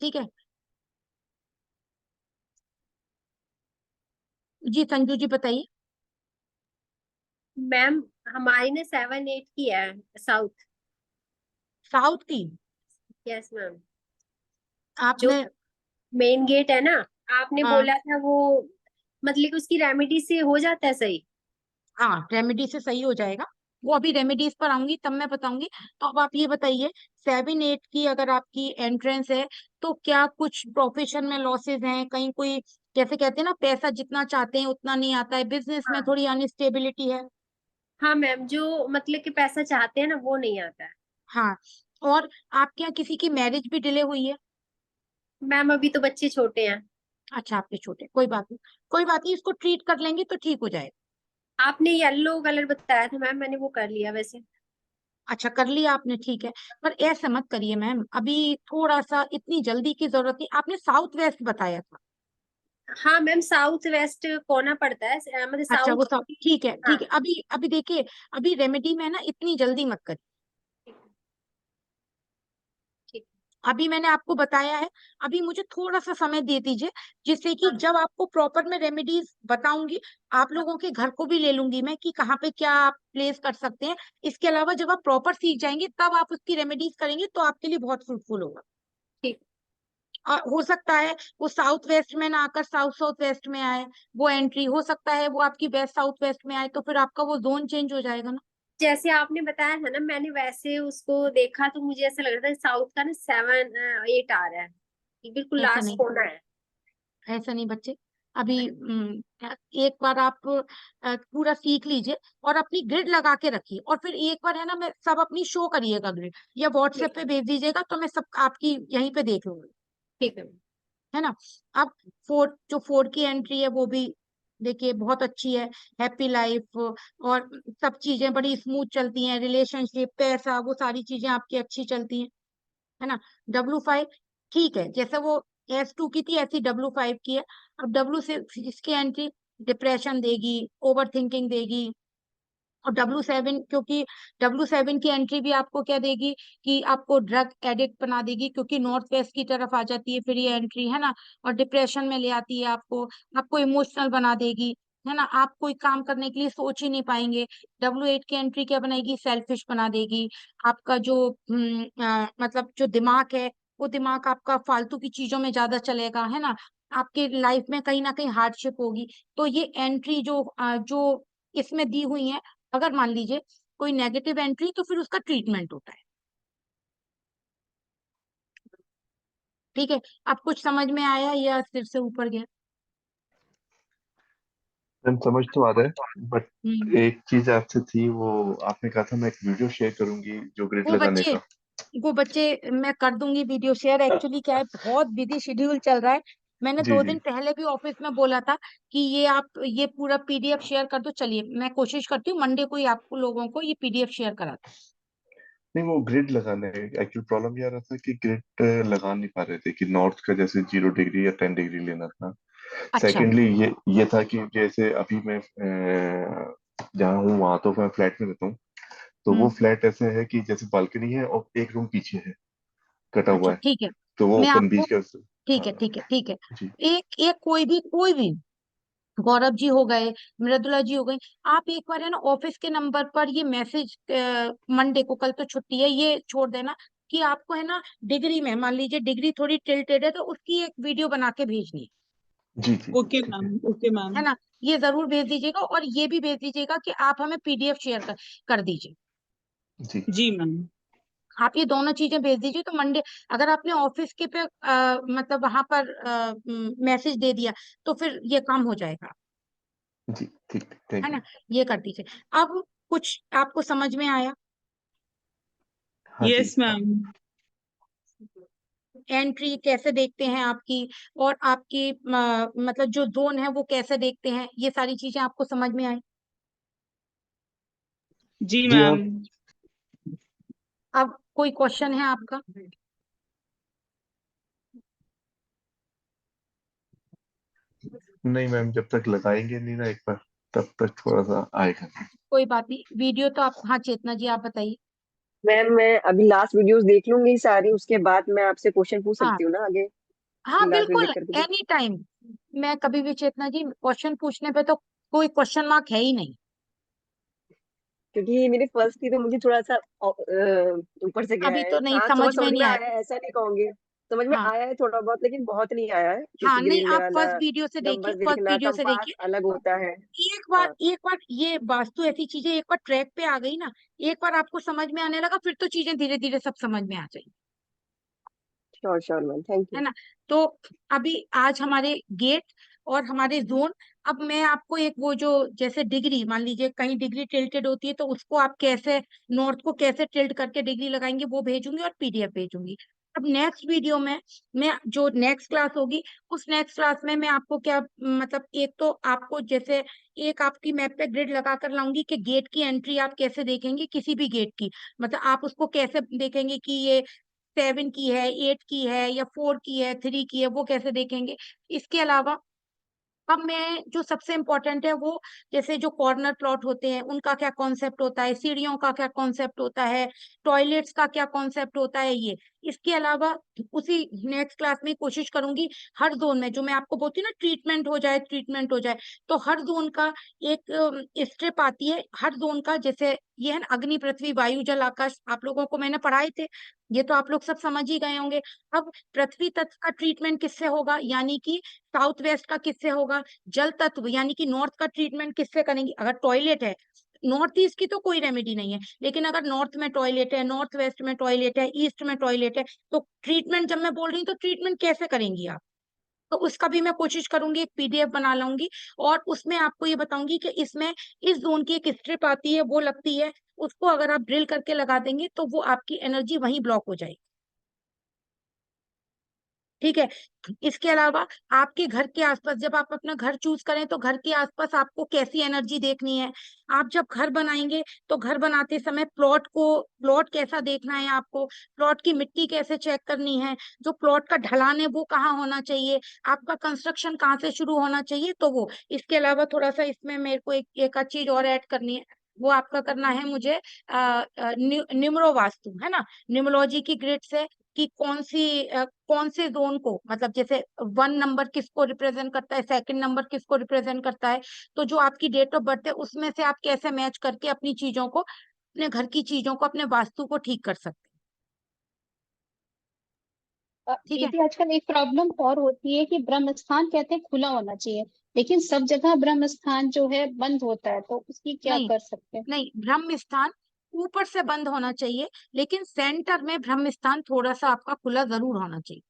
ठीक है। जी संजू जी बताइए। मैम हमारी ने 7 8 की है साउथ। साउथ की यस मैम। जो आपने, मेन गेट है ना, आपने हाँ बोला था वो, मतलब कि उसकी रेमेडी से हो जाता है सही। हाँ, रेमेडी से सही हो जाएगा। वो अभी रेमेडीज पर आऊंगी तब मैं बताऊंगी। तो अब आप ये बताइए, 7 8 की अगर आपकी एंट्रेंस है, तो क्या कुछ प्रोफेशन में लॉसेस हैं कहीं, कोई जैसे कहते हैं ना, पैसा जितना चाहते हैं उतना नहीं आता है, बिजनेस में हाँ थोड़ी अनस्टेबिलिटी है। हाँ मैम, जो मतलब कि पैसा चाहते हैं ना वो नहीं आता है। हाँ, और आपके यहाँ किसी की मैरिज भी डिले हुई है। मैम अभी तो बच्चे छोटे हैं। अच्छा, आपके छोटे, कोई बात नहीं, कोई बात नहीं, इसको ट्रीट कर लेंगे तो ठीक हो जाएगा। आपने येलो कलर बताया था मैम, मैंने वो कर लिया वैसे। अच्छा कर लिया आपने, ठीक है। पर ऐसा मत करिए मैम, अभी थोड़ा सा इतनी जल्दी की जरूरत नहीं। आपने साउथ वेस्ट बताया था। हाँ मैम, साउथ वेस्ट कोना पड़ता है, मतलब अच्छा वो साउथ। सब ठीक है, हाँ ठीक है। अभी अभी देखिए, अभी रेमेडी में है ना, इतनी जल्दी मत करिए। ठीक है, ठीक। अभी मैंने आपको बताया है, अभी मुझे थोड़ा सा समय दे दीजिए, जिससे कि जब आपको प्रॉपर मैं रेमेडीज बताऊंगी, आप लोगों के घर को भी ले लूंगी मैं कि कहाँ पे क्या आप प्लेस कर सकते हैं। इसके अलावा जब आप प्रॉपर सीख जाएंगे तब आप उसकी रेमेडीज करेंगे तो आपके लिए बहुत फ्रूटफुल होगा। ठीक। हो सकता है वो साउथ वेस्ट में ना आकर साउथ साउथ वेस्ट में आए, वो एंट्री हो सकता है वो आपकी वेस्ट साउथ वेस्ट में आए, तो फिर आपका वो जोन चेंज हो जाएगा ना। जैसे आपने बताया है ना, मैंने वैसे उसको देखा तो मुझे ऐसा लग रहा था साउथ का ना 7 8 आ रहा है, ये बिल्कुल ऐसा लास्ट नहीं, कोना है। ऐसा नहीं बच्चे। अभी एक बार आप पूरा सीख लीजिए और अपनी ग्रिड लगा के रखिए, और फिर एक बार है ना मैं सब अपनी शो करिएगा ग्रिड, या व्हाट्सएप पे भेज दीजिएगा तो मैं सब आपकी यहीं पे देख लूंगी, ठीक है। है ना। अब फोर की एंट्री है वो भी देखिए बहुत अच्छी है, हैप्पी लाइफ और सब चीजें बड़ी स्मूथ चलती हैं, रिलेशनशिप पैसा वो सारी चीजें आपकी अच्छी चलती हैं, है ना। W5 ठीक है, जैसे वो S2 की थी ऐसी W5 की है। अब W6 इसकी एंट्री डिप्रेशन देगी, ओवर थिंकिंग देगी, और W7 क्योंकि W7 की एंट्री भी आपको क्या देगी कि आपको ड्रग एडिक्ट बना देगी, क्योंकि नॉर्थ वेस्ट की तरफ आ जाती है फिर ये एंट्री, है ना। और डिप्रेशन में ले आती है आपको इमोशनल बना देगी, है ना। आप कोई काम करने के लिए सोच ही नहीं पाएंगे। W8 की एंट्री क्या बनाएगी, सेल्फिश बना देगी। आपका जो मतलब जो दिमाग है वो दिमाग आपका फालतू की चीजों में ज्यादा चलेगा, है ना। आपके लाइफ में कहीं ना कहीं हार्डशिप होगी। तो ये एंट्री जो इसमें दी हुई है, अगर मान लीजिए कोई नेगेटिव एंट्री तो फिर उसका ट्रीटमेंट होता है। ठीक है, अब कुछ समझ में आया या सिर से ऊपर गया? मैम समझ तो आ रहा है, बट हम्म एक चीज आपसे थी, वो आपने कहा था मैं एक वीडियो शेयर करूंगी जो ग्रिड वो लगाने बच्चे का। वो बच्चे मैं कर दूंगी वीडियो शेयर। एक्चुअली क्या है, बहुत बिजी शेड्यूल चल रहा है। मैंने जी 2 दिन जी। पहले भी ऑफिस में बोला था कि ये आप ये पूरा PDF शेयर कर दो। चलिए मैं कोशिश करती हूँ मंडे को ही आपको लोगों को ये PDF शेयर करा दूं। नहीं, वो ग्रिड लगाने, एक्चुअल प्रॉब्लम ये आ रहा था कि ग्रिड लगा नहीं पा रहे थे कि नॉर्थ का जैसे 0 डिग्री या 10 डिग्री लेना था। अच्छा। सेकेंडली ये था कि जैसे अभी मैं जहाँ हूँ वहां तो मैं फ्लैट में रहता हूँ, तो वो हम्म फ्लैट ऐसे है कि जैसे बालकनी है और एक रूम पीछे है, कटा अच्छा हुआ है, ठीक है, तो वो मैं ओपन आपको बीच का। ठीक हाँ है ठीक है ठीक है। जी एक एक कोई भी गौरव जी हो गए, मृदुला जी हो गई, आप एक बार है ना ऑफिस के नंबर पर ये मैसेज, मंडे को, कल तो छुट्टी है, ये छोड़ देना कि आपको है ना डिग्री में, मान लीजिए डिग्री थोड़ी टिल्टेड है तो उसकी एक वीडियो बना के भेजनी जी जी। ओके ठीक है। मैम, ओके है मैम। ना। ये जरूर भेज दीजिएगा, और ये भी भेज दीजिएगा कि आप हमें PDF शेयर कर दीजिए। जी जी मैम। आप ये दोनों चीजें भेज दीजिए तो मंडे, अगर आपने ऑफिस के पे मतलब वहां पर मैसेज दे दिया तो फिर ये काम हो जाएगा, जी। ठीक, है थैंक ना। यू। ये कर दीजिए। अब कुछ आपको समझ में आया? हाँ जी। Yes ma'am. एंट्री कैसे देखते हैं आपकी, और आपकी मतलब जो जोन है वो कैसे देखते हैं, ये सारी चीजें आपको समझ में आई? जी जी मैम। आप, अब कोई क्वेश्चन है आपका? नहीं मैम, जब तक लगाएंगे नहीं ना एक बार, तब तक थोड़ा सा आएगा नहीं। कोई बात नहीं, वीडियो तो आप, हाँ चेतना जी आप बताइए। मैम मैं अभी लास्ट वीडियोस देख लूंगी सारी, उसके बाद मैं आपसे क्वेश्चन पूछ हाँ सकती हूँ ना आगे, हाँ लास्ट में बिल्कुल, देख करके भी? Any time. मैं कभी भी, चेतना जी, क्वेश्चन पूछने पे तो कोई क्वेश्चन मार्क है ही नहीं। क्योंकि ये मेरी फर्स्ट थी तो मुझे थोड़ा सा ऊपर से गया अभी है। तो नहीं, हाँ, समझ में समझ नहीं में आया। आया है, ऐसा नहीं कहूंगी। समझ में हाँ आया है थोड़ा बहुत, लेकिन बहुत नहीं आया है, हाँ, क्योंकि नहीं ग्रिड आप लगाना, फर्स्ट वीडियो से देखिए, नंबर्स फर्स्ट लिखना, वीडियो से कंपास देखिए। अलग होता है। हाँ एक बार ये वास्तु ऐसी चीजें एक बार ट्रैक पे आ गई ना, एक बार आपको समझ में आने लगा फिर तो चीजें धीरे धीरे सब समझ में आ जाएंगी, श्योर श्योर मैम, थैंक है यू। ना। तो अभी आज हमारे गेट और हमारे जोन, अब मैं आपको एक वो जो जैसे डिग्री, मान लीजिए कहीं डिग्री टिल्टेड होती है तो उसको आप कैसे, नॉर्थ को कैसे टिल्ट करके डिग्री लगाएंगे वो भेजूंगी और PDF भेजूंगी। अब नेक्स्ट वीडियो में, मैं जो नेक्स्ट क्लास होगी उस नेक्स्ट क्लास में मैं आपको क्या, मतलब एक तो आपको जैसे एक आपकी मैप पे ग्रिड लगा कर लाऊंगी कि गेट की एंट्री आप कैसे देखेंगे, किसी भी गेट की, मतलब आप उसको कैसे देखेंगे कि ये 7 की है, 8 की है, या 4 की है, 3 की है, वो कैसे देखेंगे। इसके अलावा अब मैं जो सबसे इम्पोर्टेंट है वो, जैसे जो कॉर्नर प्लॉट होते हैं उनका क्या कॉन्सेप्ट होता है, सीढ़ियों का क्या कॉन्सेप्ट होता है, टॉयलेट्स का क्या कॉन्सेप्ट होता है, इसके अलावा उसी नेक्स्ट क्लास में कोशिश करूंगी हर जोन में, जो मैं आपको बोलती हूँ ना ट्रीटमेंट हो जाए, तो हर जोन का एक स्ट्रिप आती है, हर जोन का, जैसे ये है ना अग्नि पृथ्वी वायु जल आकाश, आप लोगों को मैंने पढ़ाए थे, ये तो आप लोग सब समझ ही गए होंगे। अब पृथ्वी तत्व का ट्रीटमेंट किससे होगा, यानी कि साउथ वेस्ट का किससे होगा, जल तत्व यानी कि नॉर्थ का ट्रीटमेंट किससे करेंगे। अगर टॉयलेट है, नॉर्थ ईस्ट की तो कोई रेमेडी नहीं है, लेकिन अगर नॉर्थ में टॉयलेट है, नॉर्थ वेस्ट में टॉयलेट है, ईस्ट में टॉयलेट है, तो ट्रीटमेंट जब मैं बोल रही हूँ तो ट्रीटमेंट कैसे करेंगी आप, तो उसका भी मैं कोशिश करूंगी, एक पीडीएफ बना लाऊंगी और उसमें आपको ये बताऊंगी कि इसमें इस जोन की एक स्ट्रिप आती है, वो लगती है, उसको अगर आप ड्रिल करके लगा देंगे तो वो आपकी एनर्जी वहीं ब्लॉक हो जाएगी। ठीक है। इसके अलावा आपके घर के आसपास, जब आप अपना घर चूज करें तो घर के आसपास आपको कैसी एनर्जी देखनी है। आप जब घर बनाएंगे तो घर बनाते समय प्लॉट कैसा देखना है आपको, प्लॉट की मिट्टी कैसे चेक करनी है, जो प्लॉट का ढलान है वो कहाँ होना चाहिए, आपका कंस्ट्रक्शन कहाँ से शुरू होना चाहिए, तो वो। इसके अलावा थोड़ा सा इसमें मेरे को एक आध चीज और ऐड करनी है, वो आपका करना है मुझे न्यूमरो वास्तु, है ना, न्यूमरोलॉजी की ग्रिड से, कि कौन से जोन को, मतलब जैसे 1 नंबर किसको रिप्रेजेंट करता है, सेकंड नंबर किसको रिप्रेजेंट करता है, तो जो आपकी डेट ऑफ बर्थ है उसमें से आप कैसे मैच करके अपनी चीजों को, अपने घर की चीजों को, अपने वास्तु को ठीक कर सकते हैं। ठीक है। दीदी आजकल एक प्रॉब्लम और होती है कि ब्रह्म स्थान कहते हैं खुला होना चाहिए, लेकिन सब जगह ब्रह्म स्थान जो है बंद होता है, तो उसकी क्या नहीं कर सकते हैं? नहीं, ब्रह्म स्थान ऊपर से बंद होना चाहिए, लेकिन सेंटर में ब्रह्म स्थान थोड़ा सा आपका खुला जरूर होना चाहिए।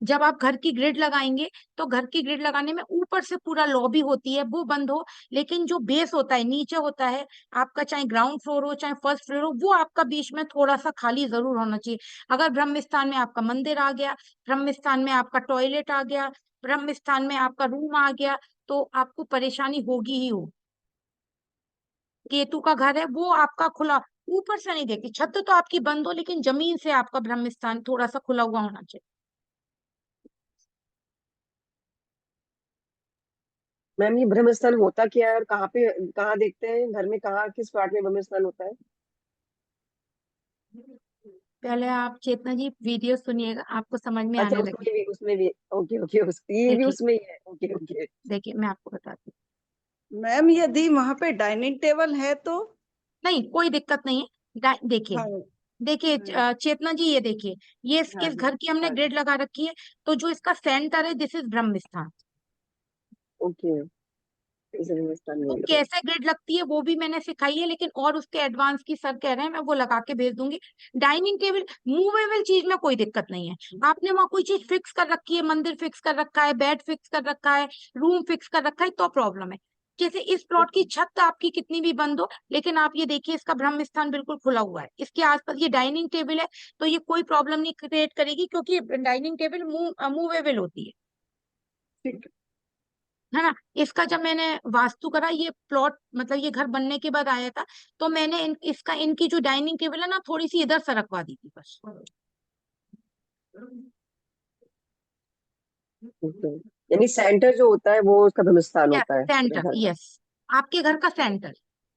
जब आप घर की ग्रिड लगाएंगे तो घर की ग्रिड लगाने में ऊपर से पूरा लॉबी होती है वो बंद हो, लेकिन जो बेस होता है, नीचे होता है आपका, चाहे ग्राउंड फ्लोर हो चाहे फर्स्ट फ्लोर हो, वो आपका बीच में थोड़ा सा खाली जरूर होना चाहिए। अगर ब्रह्म स्थान में आपका मंदिर आ गया, ब्रह्म स्थान में आपका टॉयलेट आ गया, ब्रह्म स्थान में आपका रूम आ गया, तो आपको परेशानी होगी ही हो। केतु का घर है वो आपका खुला, ऊपर से नहीं देखती, छत तो आपकी बंद हो लेकिन जमीन से आपका ब्रह्म स्थान थोड़ा सा खुला हुआ होना चाहिए। मैम ये ब्रह्म स्थान होता क्या है और कहाँ पे, कहाँ देखते हैं घर में, कहाँ किस पार्ट में ब्रह्म स्थान होता है? पहले आप चेतना जी वीडियो सुनिएगा, आपको समझ में अच्छा आने लगे। उसमें भी ओके ओके, ये भी देखिए उसमें ही है, ओके ओके। देखिए मैं आपको बताती मैम यदि वहां पे डाइनिंग टेबल है तो? हूँ, नहीं कोई दिक्कत नहीं है। देखिए हाँ देखिए हाँ चेतना जी, ये देखिए, ये हाँ इस हाँ घर की हमने हाँ, ग्रिड लगा रखी है, तो जो इसका सेंटर है दिस इज ब्रह्म स्थान। ओके, इस ब्रह्म स्थान में तो मिल रहा है। कैसे ग्रिड लगती है वो भी मैंने सिखाई है, लेकिन और उसके एडवांस की सर कह रहे हैं, मैं वो लगा के भेज दूंगी। डाइनिंग टेबल मूवेबल चीज में कोई दिक्कत नहीं है, आपने वहां कोई चीज फिक्स कर रखी है, मंदिर फिक्स कर रखा है, बेड फिक्स कर रखा है, रूम फिक्स कर रखा है, तो प्रॉब्लम है। जैसे इस प्लॉट की छत आपकी कितनी भी बंद हो, लेकिन आप ये देखिए इसका ब्रह्म स्थान बिल्कुल खुला हुआ है, इसके आसपास ये डाइनिंग टेबल है, तो ये कोई प्रॉब्लम नहीं क्रिएट करेगी, क्योंकि डाइनिंग टेबल मूवेबल होती ठीक है ना। इसका जब मैंने वास्तु करा, ये प्लॉट मतलब ये घर बनने के बाद आया था, तो मैंने इनकी जो डाइनिंग टेबल है ना, थोड़ी सी इधर सरकवा दी थी बस। है। यानी सेंटर जो होता है वो उसका ब्रह्म स्थान होता है पूरे सेंटर, घर का। यस, आपके घर का सेंटर,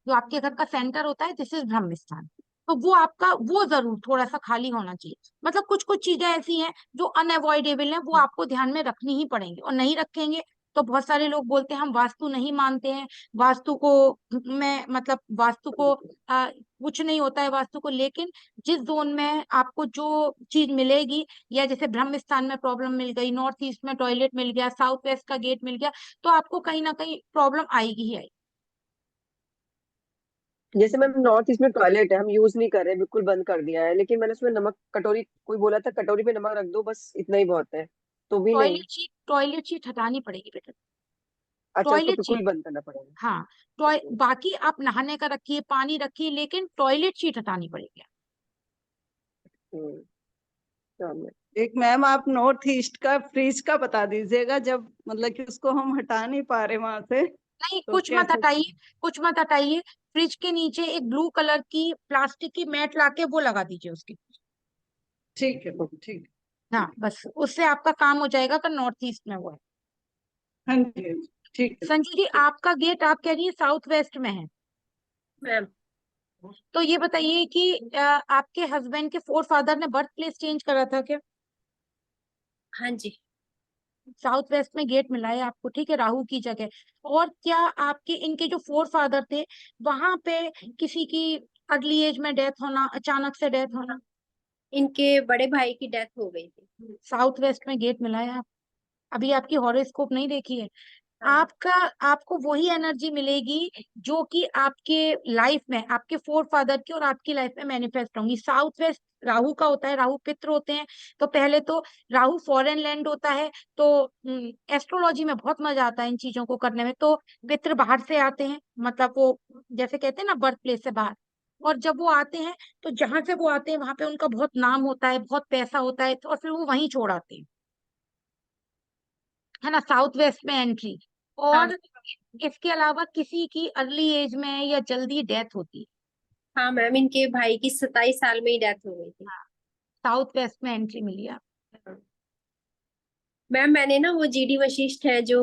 जो आपके घर का सेंटर होता है दिस इज ब्रह्म स्थान। तो वो आपका वो जरूर थोड़ा सा खाली होना चाहिए, मतलब कुछ कुछ चीजें ऐसी हैं जो अनअवॉइडेबल हैं, वो आपको ध्यान में रखनी ही पड़ेंगी, और नहीं रखेंगे तो बहुत सारे लोग बोलते हैं हम वास्तु नहीं मानते हैं, वास्तु को मैं मतलब वास्तु को कुछ नहीं होता है वास्तु को, लेकिन जिस जोन में आपको जो चीज मिलेगी, या जैसे ब्रह्म स्थान में प्रॉब्लम मिल गई, नॉर्थ ईस्ट में टॉयलेट मिल गया, साउथ वेस्ट का गेट मिल गया, तो आपको कहीं ना कहीं प्रॉब्लम आएगी ही आएगी। जैसे मैम नॉर्थ ईस्ट में टॉयलेट है, हम यूज नहीं कर रहे, बिल्कुल बंद कर दिया है, लेकिन मैंने उसमें नमक कटोरी, कोई बोला था कटोरी पे नमक रख दो बस इतना ही बहुत है, तो भी नहीं? टॉयलेट सीट हटानी पड़ेगी बेटा, अच्छा, उसको टॉयलेट सीट। बिल्कुल बंद करना पड़ेगा। हाँ, बाकी आप नहाने का रखिए, पानी रखिए, लेकिन टॉयलेट सीट हटानी पड़ेगी। हम्म, चलो। एक मैम आप नॉर्थ ईस्ट का फ्रिज का बता दीजिएगा, जब मतलब कि उसको हम हटा नहीं पा रहे वहां से, नहीं तो कुछ मत कैसे? हटाइए, कुछ मत हटाइए, फ्रिज के नीचे एक ब्लू कलर की प्लास्टिक की मैट लाके वो लगा दीजिए उसके। ठीक है ठीक। हाँ बस उससे आपका काम हो जाएगा, अगर नॉर्थ ईस्ट में वो है। हाँ जी हाँ जी, ठीक है संजू जी, ठीक। आपका गेट आप कह रही है साउथ वेस्ट में है, मैम तो ये बताइए कि आपके हस्बैंड के फोर फादर ने बर्थ प्लेस चेंज करा था क्या? हाँ जी। साउथ वेस्ट में गेट मिला है आपको, ठीक है, राहु की जगह। और क्या आपके इनके जो फोर फादर थे वहां पे किसी की अर्ली एज में डेथ होना, अचानक से डेथ होना? इनके बड़े भाई की डेथ हो गई थी। साउथ वेस्ट में गेट मिला है आप। अभी आपकी हॉरोस्कोप नहीं देखी है? हाँ। आपका आपको वही एनर्जी मिलेगी जो कि आपके लाइफ में, आपके फोर फादर की और आपकी लाइफ में मैनिफेस्ट होंगी। साउथ वेस्ट राहु का होता है, राहु पितृ होते हैं। तो पहले तो राहु फॉरेन लैंड होता है, तो एस्ट्रोलॉजी में बहुत मजा आता है इन चीजों को करने में। तो पितृ बाहर से आते हैं, मतलब वो जैसे कहते हैं ना बर्थ प्लेस से बाहर। और जब वो आते हैं तो जहां से वो आते हैं वहां पे उनका बहुत नाम होता है, बहुत पैसा होता है, और फिर वो वहीं छोड़ आते हैं, है ना, साउथ वेस्ट में एंट्री। हाँ। और इसके अलावा किसी की अर्ली एज में या जल्दी डेथ होती है। हाँ मैम, इनके भाई की 27 साल में ही डेथ हो गई थी। साउथ वेस्ट में एंट्री मिली है। हाँ। मैम मैंने ना वो जीडी वशिष्ठ है जो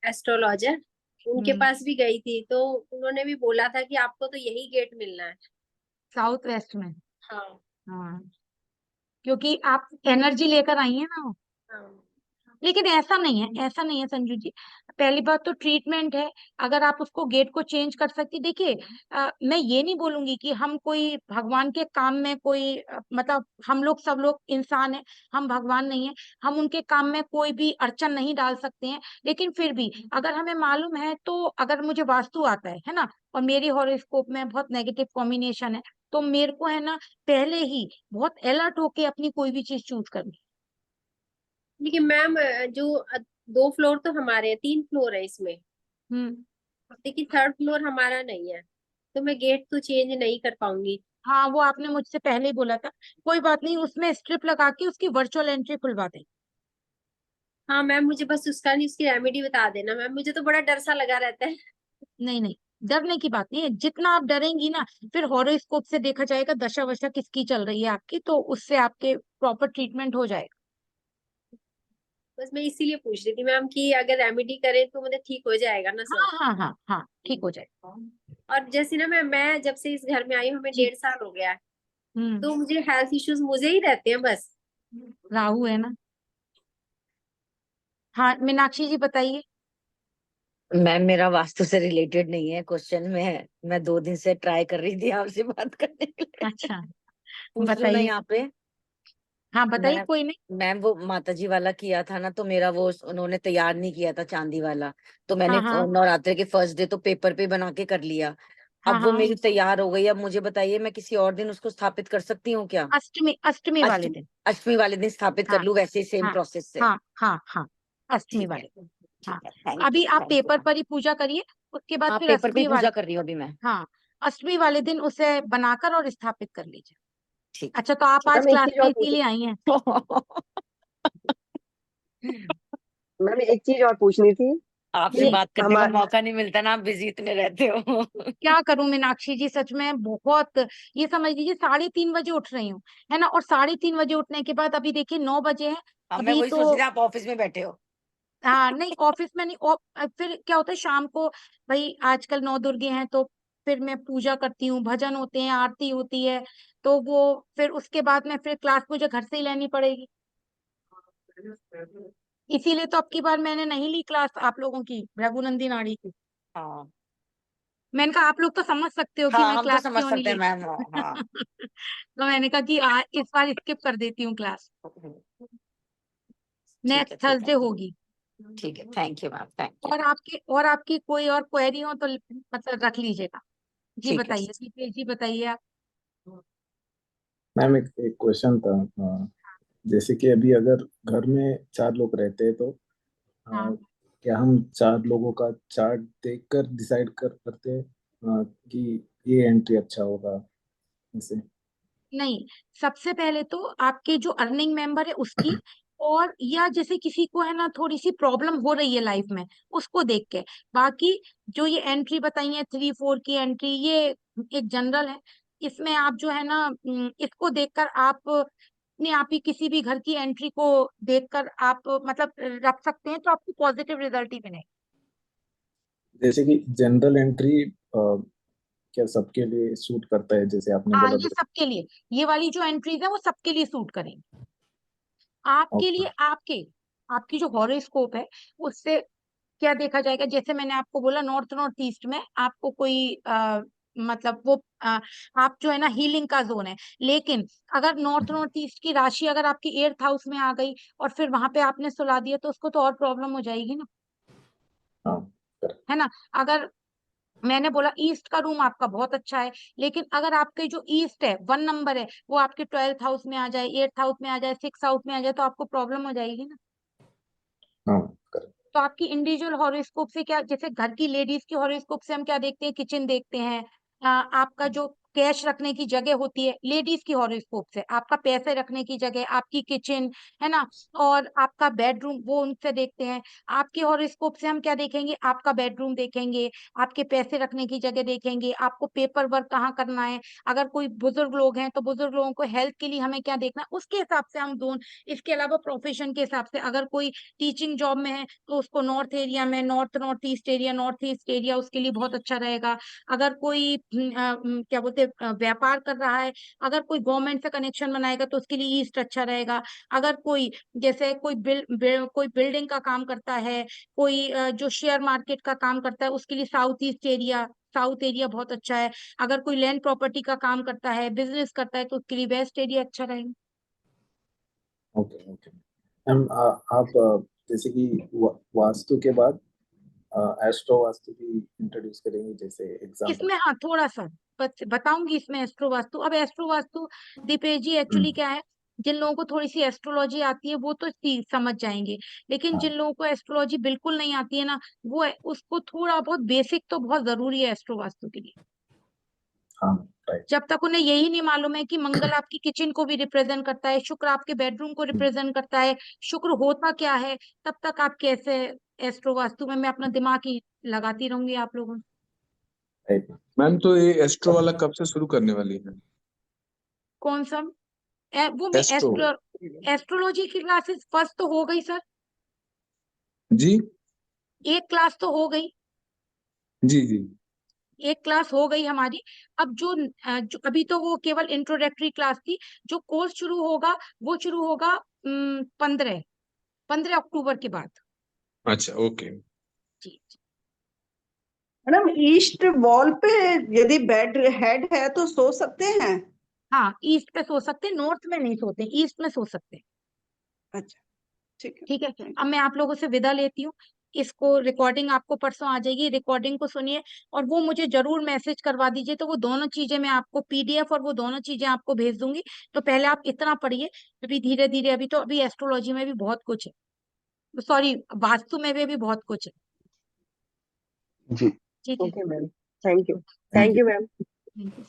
एस्ट्रोलॉजर, उनके पास भी गई थी, तो उन्होंने भी बोला था कि आपको तो यही गेट मिलना है। साउथ वेस्ट में। हाँ। हाँ, क्योंकि आप एनर्जी लेकर आई है ना। हाँ। लेकिन ऐसा नहीं है, ऐसा नहीं है संजू जी। पहली बात तो ट्रीटमेंट है, अगर आप उसको गेट को चेंज कर सकती। देखिए, मैं ये नहीं बोलूंगी कि हम कोई भगवान के काम में कोई मतलब हम लोग सब लोग इंसान हैं, हम भगवान नहीं है, हम उनके काम में कोई भी अड़चन नहीं डाल सकते हैं। लेकिन फिर भी अगर हमें मालूम है, तो अगर मुझे वास्तु आता है ना, और मेरी हॉरोस्कोप में बहुत नेगेटिव कॉम्बिनेशन है, तो मेरे को है ना पहले ही बहुत अलर्ट होके अपनी कोई भी चीज चूज करनी। लेकिन मैम जो 2 फ्लोर तो हमारे हैं, 3 फ्लोर है इसमें, हम्म। लेकिन 3rd फ्लोर हमारा नहीं है, तो मैं गेट तो चेंज नहीं कर पाऊंगी। हाँ, वो आपने मुझसे पहले ही बोला था। कोई बात नहीं, उसमें स्ट्रिप लगा के उसकी वर्चुअल एंट्री खुलवा दें। हाँ मैम, मुझे बस उसका नहीं, उसकी रेमेडी बता देना मैम, मुझे तो बड़ा डर सा लगा रहता है। नहीं नहीं, डरने की बात नहीं है। जितना आप डरेंगी ना, फिर हॉरोस्कोप से देखा जाएगा दशा वशा किसकी चल रही है आपकी, तो उससे आपके प्रॉपर ट्रीटमेंट हो जाएगा। बस मैं इसीलिए पूछ रही थी मैम कि अगर रेमेडी करें तो मतलब ठीक हो जाएगा ना हाँ सब। हाँ हाँ हाँ, ठीक हो जाएगा। और जैसे ना मैं जब से इस घर में आई हूँ, हमें जी। 1.5 साल हो गया है, हम्म। तो मुझे हेल्थ इश्यूज मुझे ही रहते हैं बस। राहु है ना। हाँ, मीनाक्षी जी बताइए। मैम मेरा वास्तु से रिलेटेड नहीं है क्वेश्चन में, मैं 2 दिन से ट्राई कर रही थी आपसे बात करने के लिए। अच्छा, पूछ लो ना बताइए। यहाँ पे। हाँ बताइए, मैं कोई नहीं। मैम वो माताजी वाला किया था ना, तो मेरा वो उन्होंने तैयार नहीं किया था चांदी वाला, तो मैंने हाँ हाँ नवरात्रि के फर्स्ट डे तो पेपर पे बना के कर लिया। हाँ अब वो हाँ। मेरी तैयार हो गई, अब मुझे बताइए मैं किसी और दिन उसको स्थापित कर सकती हूँ क्या? अष्टमी, अष्टमी वाले अष्टमी, दिन। अष्टमी वाले दिन स्थापित कर हाँ लूँ वैसे ही सेम हाँ प्रोसेस से? हाँ हाँ हाँ, अष्टमी ठीक है, वाले दिन। हाँ, ठीक है, थैंक यू, अभी आप थैंक यू पेपर मैम। पर ही पूजा करिए, उसके बाद हाँ फिर पेपर पे ही अष्टमी पूजा वाले। कर रही हूँ अभी मैं। हाँ, अष्टमी वाले दिन उसे बनाकर और स्थापित कर लीजिए। ठीक अच्छा, तो आप है, आज मैम एक क्लास चीज में और पूछ इसीलिए आई हैं? मैम एक चीज और पूछनी थी आपसे कि जी। बात करने का हमारा मौका नहीं मिलता ना, आप बिजी इतने रहते हो। क्या करूं मीनाक्षी जी, सच में बहुत, ये समझ लीजिए 3:30 बजे उठ रही हूँ, है ना। और 3:30 बजे उठने के बाद अभी देखिए 9 बजे है। हाँ मैं अभी वही सोच तो रही थी आप ऑफिस में बैठे हो। हाँ नहीं, ऑफिस में नहीं। फिर क्या होता है शाम को, भाई आजकल 9 दुर्गे हैं, तो फिर मैं पूजा करती हूँ, भजन होते हैं, आरती होती है, तो वो फिर उसके बाद में फिर क्लास मुझे घर से ही लेनी पड़ेगी। इसीलिए तो अब की बार मैंने नहीं ली क्लास आप लोगों की, रघुनंदी नाड़ी की। हाँ मैंने कहा आप लोग तो समझ सकते हो कि हाँ, मैं हम तो क्लास समझ क्यों नहीं सकते हैं ली। मैम, हाँ। तो मैंने कहा कि इस बार स्किप कर देती हूँ क्लास, ठीक है, नेक्स्ट ठीक है, थर्सडे होगी। ठीक है, thank you ma'am, thank you. और आपकी कोई और क्वेरी हो तो मतलब रख लीजिएगा। जी ठीक है। बताइए, दीपेश जी बताइए आप। मैम एक क्वेश्चन था। जैसे कि अभी अगर घर में 4 लोग रहते हैं तो हाँ, क्या हम 4 लोगों का चार्ट देखकर डिसाइड करते हैं कि ये एंट्री अच्छा होगा ऐसे? नहीं, सबसे पहले तो आपके जो अर्निंग मेंबर है उसकी, और या जैसे किसी को है ना थोड़ी सी प्रॉब्लम हो रही है लाइफ में, उसको देख के। बाकी जो ये एंट्री बताई है 3 4 की एंट्री, ये एक जनरल है। इसमें आप जो है ना इसको देखकर आप अपने आप ही किसी भी घर की एंट्री को देखकर आप मतलब रख सकते हैं, तो आपको पॉजिटिव रिजल्ट ही मिलेगा। जैसे कि जनरल एंट्री क्या सबके लिए सूट करता है, जैसे आपने हाँ, बोला ये सबके लिए, ये वाली जो एंट्रीज है वो सबके लिए सूट करेंगे। आपके लिए आपकी जो हॉरोस्कोप है उससे क्या देखा जाएगा, जैसे मैंने आपको बोला नॉर्थ नॉर्थ ईस्ट में आपको कोई मतलब वो आप जो है ना हीलिंग का जोन है, लेकिन अगर नॉर्थ नॉर्थ ईस्ट की राशि अगर आपकी 8th हाउस में आ गई और फिर वहां पे आपने सुला दिया तो उसको तो और प्रॉब्लम हो जाएगी ना, हाँ, है ना। अगर मैंने बोला ईस्ट का रूम आपका बहुत अच्छा है, लेकिन अगर आपके जो ईस्ट है 1 नंबर है वो आपके 12th हाउस में आ जाए, 8th हाउस में आ जाए, 6th हाउस में आ जाए तो आपको प्रॉब्लम हो जाएगी ना। हाँ, तो आपकी इंडिविजुअल हॉरोस्कोप से क्या, जैसे घर की लेडीज की हॉरोस्कोप से हम क्या देखते हैं, किचन देखते हैं, आपका जो कैश रखने की जगह होती है लेडीज की हॉरोस्कोप से, आपका पैसे रखने की जगह आपकी किचन है ना, और आपका बेडरूम वो उनसे देखते हैं। आपके हॉरोस्कोप से हम क्या देखेंगे, आपका बेडरूम देखेंगे, आपके पैसे रखने की जगह देखेंगे, आपको पेपर वर्क कहाँ करना है, अगर कोई बुजुर्ग लोग हैं तो बुजुर्ग लोगों को हेल्थ के लिए हमें क्या देखना है, उसके हिसाब से हम जोन। इसके अलावा प्रोफेशन के हिसाब से अगर कोई टीचिंग जॉब में है तो उसको नॉर्थ एरिया में, north east area, north east area उसके लिए बहुत अच्छा रहेगा। अगर कोई क्या बोलते हैं व्यापार कर रहा है, अगर कोई गवर्नमेंट से कनेक्शन बनाएगा तो उसके लिए ईस्ट अच्छा रहेगा। अगर कोई जैसे कोई कोई बिल्डिंग का काम करता है, कोई जो शेयर मार्केट का काम करता है उसके लिए साउथ एरिया बहुत अच्छा है। अगर कोई लैंड प्रॉपर्टी का काम करता है, बिजनेस करता है तो उसके लिए वेस्ट एरिया अच्छा रहेगा। ओके ओके मैम, आप जैसे कि वास्तु के बाद एस्ट्रो वास्तु भी इंट्रोड्यूस करेंगे, जैसे एग्जांपल। इसमें हाँ थोड़ा सा बताऊंगी इसमें एस्ट्रो वास्तु। अब एस्ट्रो वास्तु दीपेश जी एक्चुअली क्या है, जिन लोगों को थोड़ी सी एस्ट्रोलॉजी आती है वो तो समझ जाएंगे, लेकिन जिन हाँ लोगों को एस्ट्रोलॉजी बिल्कुल नहीं आती है ना, वो उसको थोड़ा बहुत बेसिक तो बहुत जरूरी है एस्ट्रो वास्तु के लिए। हाँ, राइट। जब तक उन्हें यही नहीं मालूम है कि मंगल आपकी किचन को भी रिप्रेजेंट करता है, शुक्र आपके बेडरूम को रिप्रेजेंट करता है, शुक्र होता क्या है, तब तक आप कैसे एस्ट्रो वास्तु में मैं अपना दिमाग ही लगाती रहूंगी आप लोगों। मैम तो ये एस्ट्रो वाला कब से शुरू करने वाली है? कौन सा? वो मैं एस्ट्रो एस्ट्रोलॉजी की क्लासेस फर्स्ट तो हो गई सर, जी एक क्लास तो हो गई, जी जी। एक क्लास हो गई हमारी। अब जो अभी तो वो केवल इंट्रोडक्टरी क्लास थी, जो कोर्स शुरू होगा वो शुरू होगा 15 अक्टूबर के बाद। अच्छा ओके। जी मैडम ईस्ट वॉल पे यदि बेड हेड है तो सो सकते हैं? हाँ, ईस्ट पे सो सकते हैं, नॉर्थ में नहीं सोते, ईस्ट में सो सकते हैं। अच्छा, ठीक है। ठीक है, अब मैं आप लोगों से विदा लेती हूँ। इसको रिकॉर्डिंग आपको परसों आ जाएगी, रिकॉर्डिंग को सुनिए और वो मुझे जरूर मैसेज करवा दीजिए, तो वो दोनों चीजें मैं आपको पीडीएफ और वो दोनों चीजें आपको भेज दूंगी। तो पहले आप इतना पढ़िए, अभी धीरे धीरे अभी एस्ट्रोलॉजी में भी बहुत कुछ है, सॉरी वास्तु में भी बहुत कुछ है। जी ठीक है, okay ma'am, thank you. Thank thank you. You ma'am. Thank you.